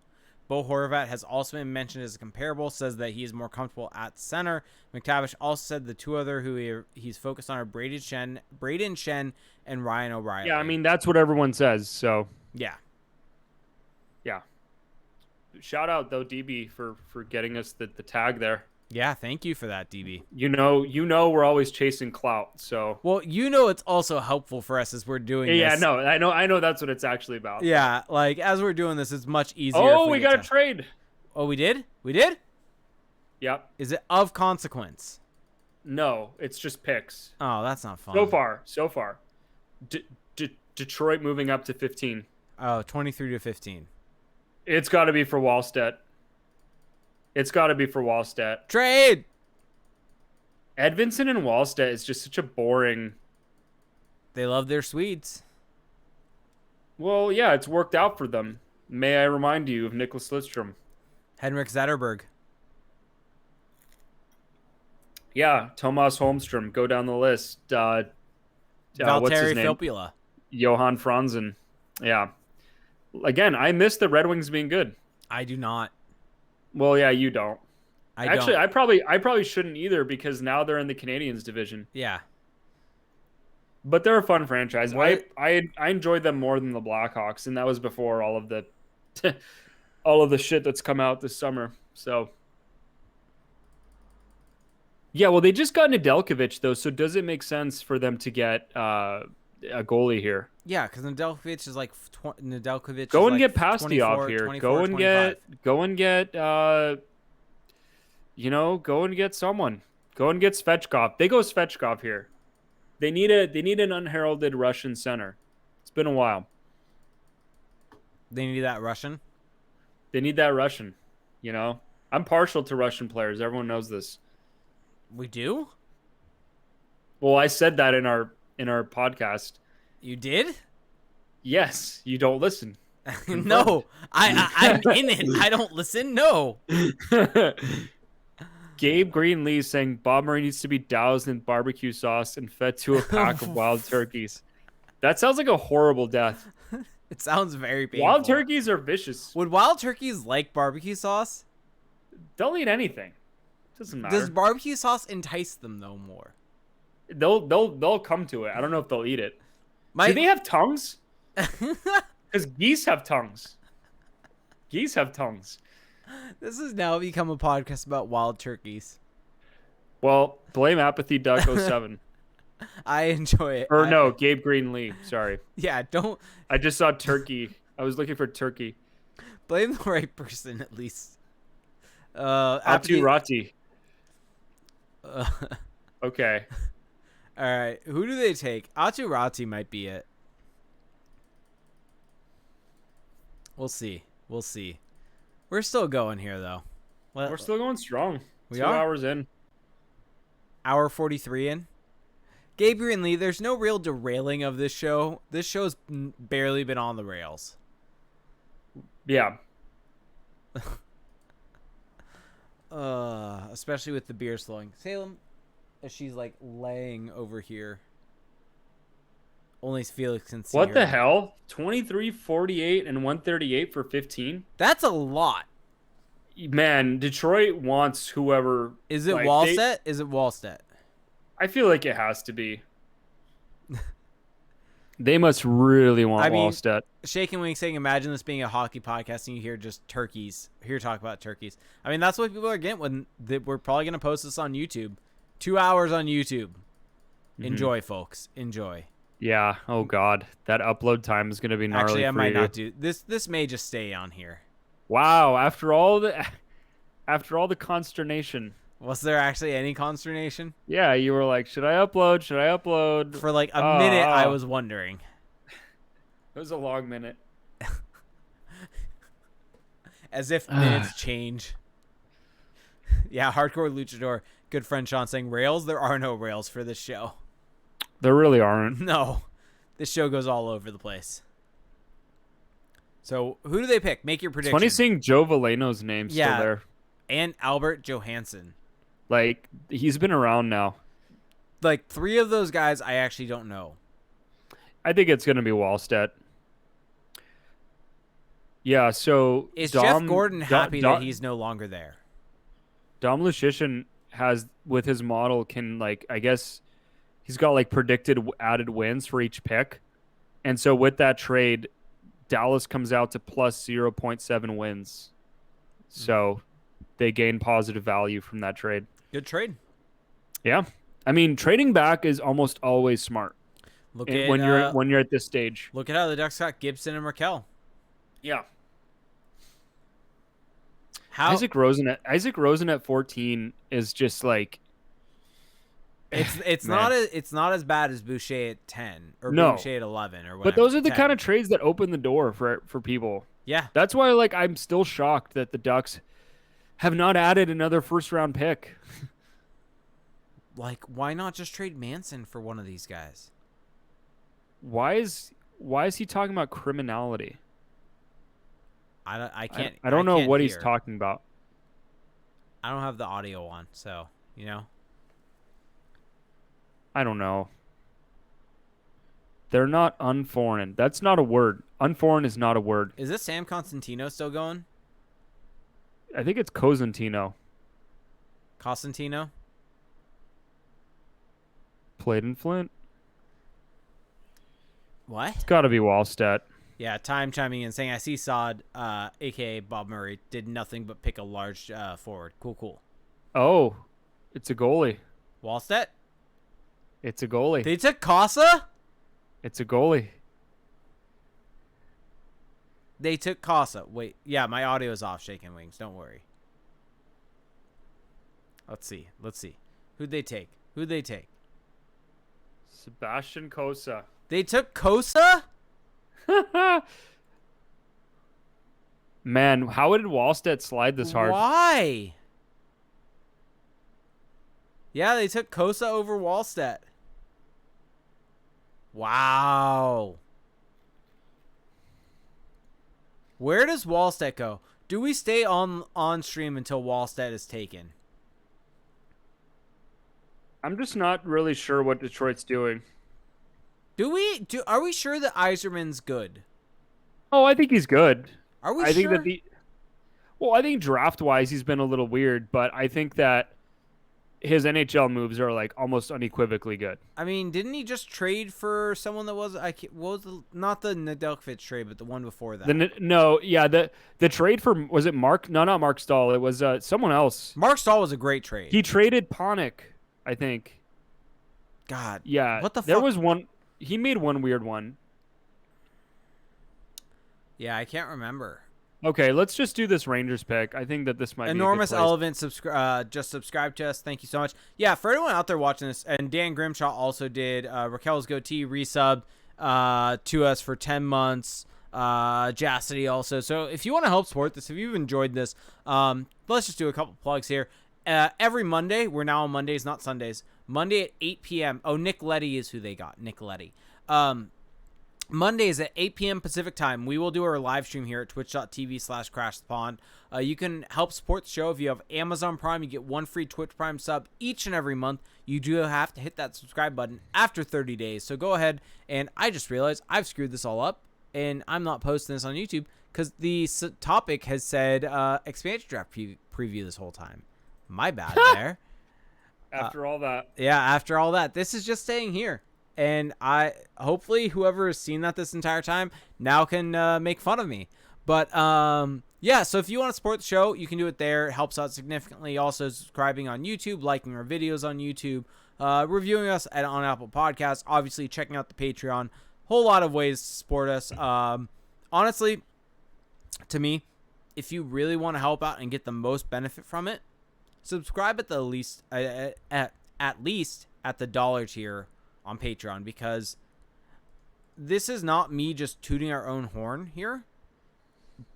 Bo Horvat has also been mentioned as a comparable, says that he is more comfortable at center. McTavish also said the two other who he's focused on are Braden Shen, and Ryan O'Reilly. Yeah, I mean, that's what everyone says. So, yeah. Yeah. Shout out, though, DB, for getting us the tag there. Yeah, thank you for that, DB. You know we're always chasing clout, so. Well, it's also helpful for us as we're doing this. Yeah, no, I know that's what it's actually about. Yeah, like as we're doing this, it's much easier. Oh, we got a trade. Oh, we did? We did? Yep. Is it of consequence? No, it's just picks. Oh, that's not fun. So far. Detroit moving up to 15. Oh, 23 to 15. It's got to be for Wallstedt. Trade! Edmondson and Wallstedt is just such a boring. They love their Swedes. Well, yeah, it's worked out for them. May I remind you of Nicholas Lidstrom? Henrik Zetterberg. Yeah, Tomas Holmstrom. Go down the list. What's his Valtteri name? Filppula. Johan Franzen. Yeah. Again, I miss the Red Wings being good. I do not. Well, yeah, you don't. Actually, don't. I probably shouldn't either because now they're in the Canadiens division. Yeah. But they're a fun franchise. What? I enjoyed them more than the Blackhawks, and that was before all of the all of the shit that's come out this summer. So yeah, well, they just got Nedeljkovic though, so does it make sense for them to get a goalie here? Yeah, because Nedeljkovic is like Go and get Pastioff here. Go and get go and get someone. Go and get Svechkov. They go Svechkov here. They need an unheralded Russian center. It's been a while. They need that Russian. They need that Russian. I'm partial to Russian players. Everyone knows this. We do? Well, I said that in our podcast. You did? Yes. You don't listen. No. I'm in it. I don't listen. No. Gabe Green-Lee saying Bob Murray needs to be doused in barbecue sauce and fed to a pack of wild turkeys. That sounds like a horrible death. It sounds very painful. Wild turkeys are vicious. Would wild turkeys like barbecue sauce? They'll eat anything. Doesn't matter. Does barbecue sauce entice them though more? They'll come to it. I don't know if they'll eat it. Do they have tongues? Because geese have tongues. This has now become a podcast about wild turkeys. Well, blame Apathy Duck 07. I enjoy it. No, Gabe Green-Lee. Sorry. Yeah, don't. I just saw turkey. I was looking for turkey. Blame the right person at least. Atu Rati. Okay. All right. Who do they take? Atu Rati might be it. We'll see. We're still going here, though. We're still going strong. We 2 are? hours in. Hour 43 in. Gabriel and Lee, there's no real derailing of this show. This show's barely been on the rails. Yeah. Especially with the beer slowing. Salem, as she's like laying over here. Only Felix can see What her. the hell? 23, 48, and 138 for 15? That's a lot. Man, Detroit wants whoever. Is it Wallstedt? Is it Wallstedt? I feel like it has to be. They must really want Wallstedt. Shaking Wing saying, imagine this being a hockey podcast and you hear just turkeys. Hear talk about turkeys. I mean, that's what people are getting when we're probably going to post this on YouTube. 2 hours on YouTube. Mm-hmm. Enjoy, folks. Enjoy. Yeah. Oh, God. That upload time is going to be gnarly. Actually, I might not do this. This may just stay on here. Wow. After all the consternation. Was there actually any consternation? Yeah, you were like, should I upload? For like a minute, I was wondering. It was a long minute. As if minutes change. Yeah, Hardcore Luchador. Good friend Sean saying, rails? There are no rails for this show. There really aren't. No. This show goes all over the place. So, who do they pick? Make your It's prediction. funny seeing Joe Valeno's name still there. And Albert Johansson. Like, he's been around now. Like, 3 of those guys I actually don't know. I think it's going to be Wallstedt. Yeah, so... Is Jeff Gordon happy that he's no longer there? Dom Lucian has, with his model, can, like, I guess... He's got, like, predicted added wins for each pick. And so with that trade, Dallas comes out to plus 0.7 wins. So they gain positive value from that trade. Good trade. Yeah. I mean, trading back is almost always smart. When you're at this stage. Look at how the Ducks got Gibson and Raquel. Yeah. Isaac Rosen at 14 is just like it's not as bad as Boucher at 10 or Boucher at 11 or whatever. But those are the 10. kind of trades that open the door for people. Yeah. That's why like I'm still shocked that the Ducks have not added another first round pick. Like, why not just trade Manson for one of these guys? Why is he talking about criminality? I can't. I don't know what he's talking about. I don't have the audio on, so you know. I don't know. They're not unforeign. That's not a word. Unforeign is not a word. Is this Sam Constantino still going? I think it's Cosentino. Cosentino? Played in Flint. What? It's got to be Wallstedt. Yeah, Time chiming in saying, I see Sod, a.k.a. Bob Murray, did nothing but pick a large forward. Cool. Oh, it's a goalie. Wallstedt? It's a goalie. They took Casa? It's a goalie. They took Casa. Wait, yeah, my audio is off, Shaking Wings. Don't worry. Let's see. Who'd they take? Sebastian Cosa. They took Cosa? Man, how did Wallstedt slide this hard? Why? Yeah, they took Cosa over Wallstedt. Wow. Where does Wallstedt go? Do we stay on stream until Wallstedt is taken? I'm just not really sure what Detroit's doing. Are we sure that Yzerman's good? Oh, I think he's good. Are we sure? I think draft-wise he's been a little weird, but I think that his NHL moves are like almost unequivocally good. I mean, didn't he just trade for someone that not the Nedeljkovic trade, but the one before that? The trade for, was it Mark? No, not Mark Stahl. It was someone else. Mark Stahl was a great trade. He traded Panik, I think. God. Yeah. What the fuck? There was one. He made one weird one. Yeah, I can't remember. Okay, let's just do this Rangers pick. I think that this might Enormous be a good Elephant just subscribe to us. Thank you so much. Yeah, for anyone out there watching this, and Dan Grimshaw also did Raquel's Goatee resub to us for 10 months. Jacity also. So if you want to help support this, if you've enjoyed this, let's just do a couple plugs here. Every Monday, we're now on Mondays, not Sundays. Monday at 8 p.m. Oh, Nick Letty is who they got. Nick Letty. Mondays at 8 p.m. Pacific time, we will do our live stream here at twitch.tv/crashthepond. You can help support the show if you have Amazon Prime. You get one free Twitch Prime sub each and every month. You do have to hit that subscribe button after 30 days. So go ahead, and I just realized I've screwed this all up, and I'm not posting this on YouTube because the topic has said expansion draft preview this whole time. My bad there. After all that. Yeah, after all that. This is just staying here. And hopefully whoever has seen that this entire time now can make fun of me. But yeah, so if you want to support the show, you can do it there. It helps out significantly. Also subscribing on YouTube, liking our videos on YouTube, reviewing us on Apple Podcasts, obviously checking out the Patreon. Whole lot of ways to support us. Honestly, to me, if you really want to help out and get the most benefit from it, subscribe at the least at least at the $1 tier on Patreon, because this is not me just tooting our own horn here,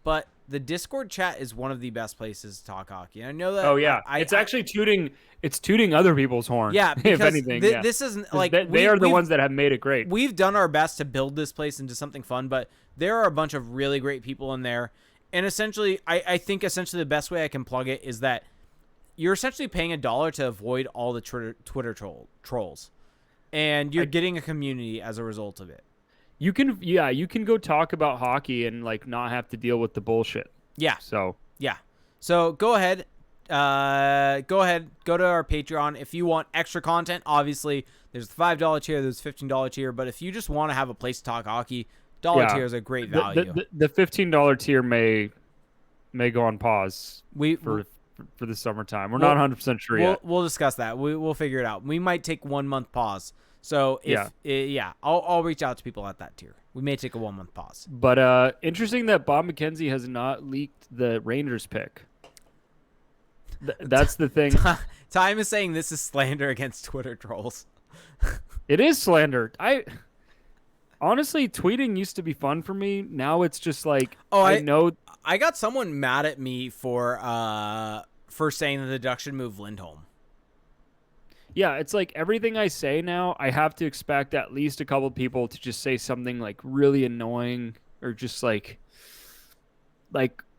but the Discord chat is one of the best places to talk hockey. I know that. Oh yeah, it's actually tooting. It's tooting other people's horn. Yeah, if anything, this isn't like they are the ones that have made it great. We've done our best to build this place into something fun, but there are a bunch of really great people in there. And essentially, I think essentially the best way I can plug it is that you're essentially paying $1 to avoid all the Twitter trolls, and you're getting a community as a result of it. You can go talk about hockey and like not have to deal with the bullshit. Yeah. So go ahead. Go to our Patreon if you want extra content. Obviously, there's the $5 tier, there's the $15 tier, but if you just want to have a place to talk hockey, dollar tier is a great value. The $15 tier may go on pause for the summertime. We're not 100% sure yet. We'll discuss that. We'll figure it out. We might take 1 month pause. So I'll reach out to people at that tier. We may take a 1 month pause. But interesting that Bob McKenzie has not leaked the Rangers pick. That's the thing. Time is saying this is slander against Twitter trolls. It is slander. Honestly, tweeting used to be fun for me. Now it's just like I know. I got someone mad at me for saying that the Ducks should move Lindholm. Yeah, it's like everything I say now, I have to expect at least a couple people to just say something like really annoying or just like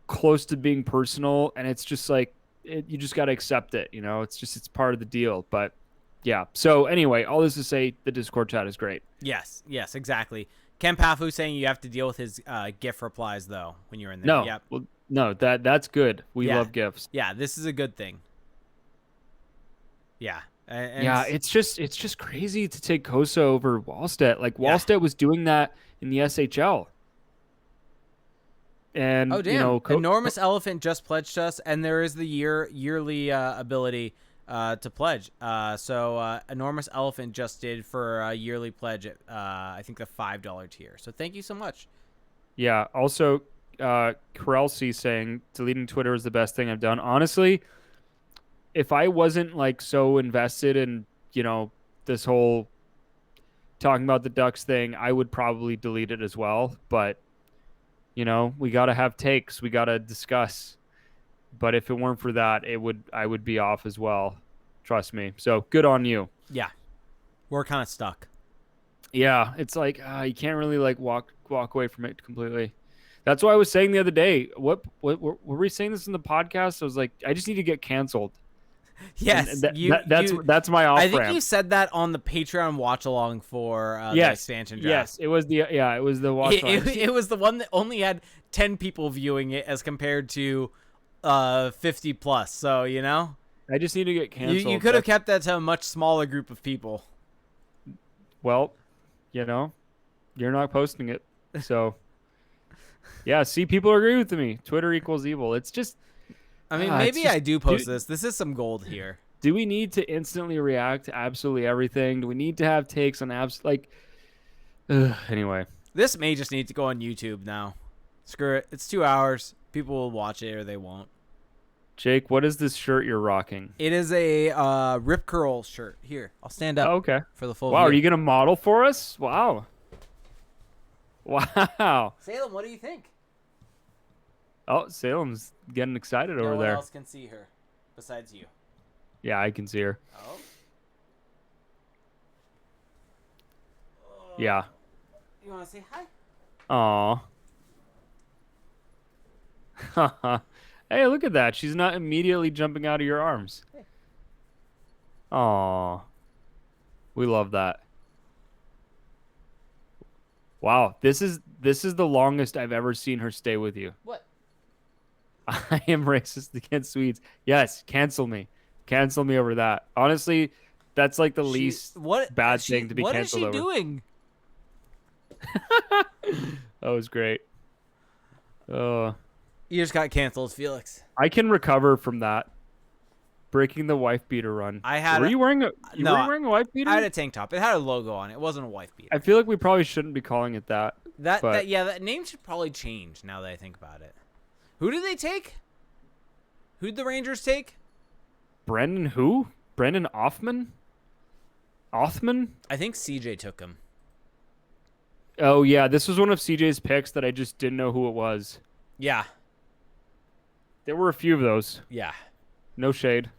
close to being personal, and it's just like you just got to accept it, you know? It's part of the deal. But yeah. So anyway, all this to say, the Discord chat is great. Yes, exactly. Ken Pafu saying you have to deal with his GIF replies though when you're in there. No, yep. Well, no, that's good. We love GIFs. Yeah, this is a good thing. Yeah. It's just crazy to take Kosa over Wallstedt. Like Wallstedt was doing that in the SHL. And oh damn! You know, Enormous Elephant just pledged us, and there is the yearly ability to pledge. So Enormous Elephant just did for a yearly pledge at I think the $5 tier. So thank you so much. Yeah. Also, Corelsi saying deleting Twitter is the best thing I've done. Honestly, if I wasn't like so invested in, you know, this whole talking about the Ducks thing, I would probably delete it as well. But, you know, we got to have takes. We got to discuss. But if it weren't for that, I would be off as well. Trust me. So good on you. Yeah. We're kind of stuck. Yeah. It's like you can't really like walk away from it completely. That's why I was saying the other day, what were we saying this in the podcast? I was like, I just need to get canceled. Yes, that's my off ramp. I think you said that on the Patreon watch along for the expansion draft. Yes, it was the watch. It was the one that only had 10 people viewing it as compared to 50 plus. So you know, I just need to get canceled. You could have kept that to a much smaller group of people. Well, you know, you're not posting it, so yeah. See, people agree with me. Twitter equals evil. It's just. I mean, maybe I do post this. This is some gold here. Do we need to instantly react to absolutely everything? Do we need to have takes on anyway. This may just need to go on YouTube now. Screw it. It's 2 hours. People will watch it or they won't. Jake, what is this shirt you're rocking? It is a Rip Curl shirt. Here, I'll stand up. Oh, okay. For the full Wow, view. are you going to model for us? Wow. Salem, what do you think? Oh, Salem's getting excited over there. No one else can see her besides you. Yeah, I can see her. Oh. Yeah. You want to say hi? Aw. Hey, look at that. She's not immediately jumping out of your arms. Hey. Aw. We love that. Wow, this is the longest I've ever seen her stay with you. What? I am racist against Swedes. Yes, cancel me. Cancel me over that. Honestly, that's like the least bad thing to be canceled over. What is she doing? That was great. You just got canceled, Felix. I can recover from that. Breaking the wife beater run. Were you wearing a wife beater? I had a tank top. It had a logo on it. It wasn't a wife beater. I feel like we probably shouldn't be calling it that. That name should probably change now that I think about it. Who did they take? Who'd the Rangers take? Brendan who? Brendan Othman? Othman? I think CJ took him. Oh, yeah. This was one of CJ's picks that I just didn't know who it was. Yeah. There were a few of those. Yeah. No shade.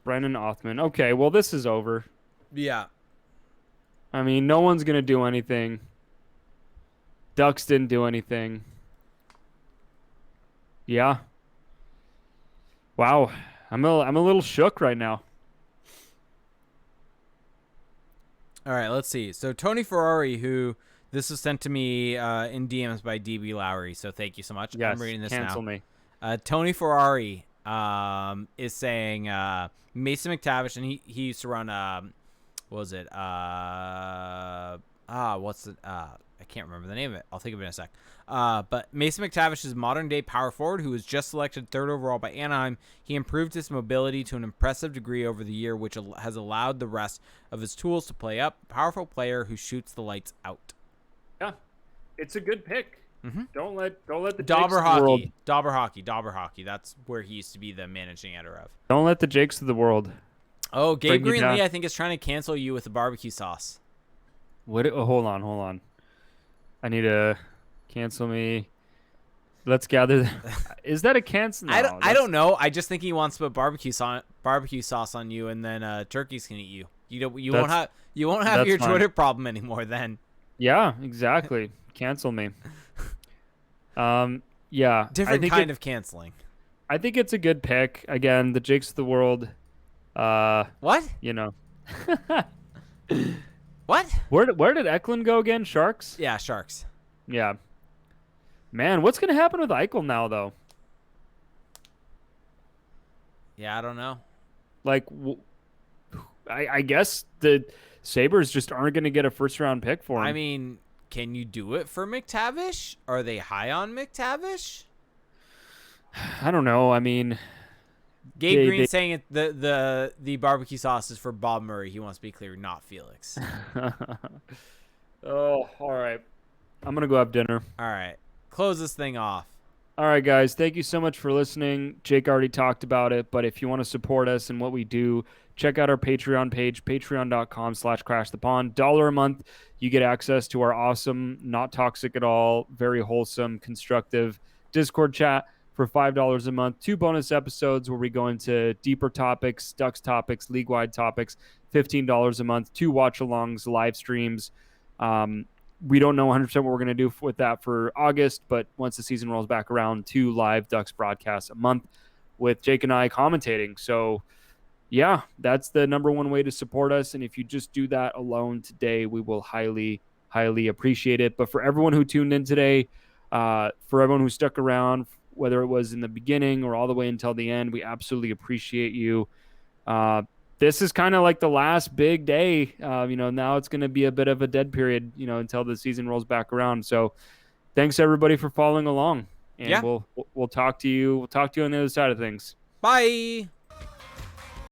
Brennan Othman. Okay, well, this is over. Yeah. I mean, no one's going to do anything. Ducks didn't do anything. Yeah. Wow. I'm a little shook right now. All right, let's see. So Tony Ferrari, who this was sent to me in DMs by DB Lowry, so thank you so much. Yes, I'm reading this cancel now. me. Tony Ferrari is saying Mason McTavish, and he used to run what was it? What's it? I can't remember the name of it. I'll think of it in a sec. But Mason McTavish is modern day power forward who was just selected 3rd overall by Anaheim. He improved his mobility to an impressive degree over the year, which has allowed the rest of his tools to play up. Powerful player who shoots the lights out. Yeah, it's a good pick. Mm-hmm. Don't let the Dauber Jakes of the world. Dauber Hockey. That's where he used to be the managing editor of. Don't let the Jakes of the world. Oh, Gabe bring you down. Greenlee, I think, is trying to cancel you with the barbecue sauce. What? Oh, hold on. I need to cancel me. Let's gather. Is that a cancel? No, I don't know. I just think he wants to put barbecue sauce on you, and then turkeys can eat you. You won't have your fine. Twitter problem anymore then. Yeah, exactly. Cancel me. Yeah. Different kind of canceling. I think it's a good pick. Again, the Jakes of the world. What? You know. What? Where did Eklund go again? Sharks? Yeah, Sharks. Yeah. Man, what's gonna happen with Eichel now, though? Yeah, I don't know. Like, I guess the Sabres just aren't gonna get a first-round pick for him. I mean, can you do it for Mctavish? Are they high on Mctavish? I don't know. I mean, Gabe Green saying it, the barbecue sauce is for Bob Murray. He wants to be clear, not Felix. Oh, all right. I'm gonna go have dinner. All right, close this thing off. All right, guys. Thank you so much for listening. Jake already talked about it, but if you want to support us and what we do, check out our Patreon page, patreon.com/crashthepond. $1 a month, you get access to our awesome, not toxic at all, very wholesome, constructive Discord chat. For $5 a month, 2 bonus episodes where we go into deeper topics, Ducks topics, league-wide topics. $15 a month, 2 watch-alongs, live streams. We don't know 100% what we're going to do with that for August, but once the season rolls back around, 2 live Ducks broadcasts a month with Jake and I commentating. So, yeah, that's the number one way to support us. And if you just do that alone today, we will highly, highly appreciate it. But for everyone who tuned in today, for everyone who stuck around, whether it was in the beginning or all the way until the end, we absolutely appreciate you. This is kind of like the last big day. Now it's going to be a bit of a dead period, until the season rolls back around. So thanks everybody for following along, and we'll talk to you. We'll talk to you on the other side of things. Bye.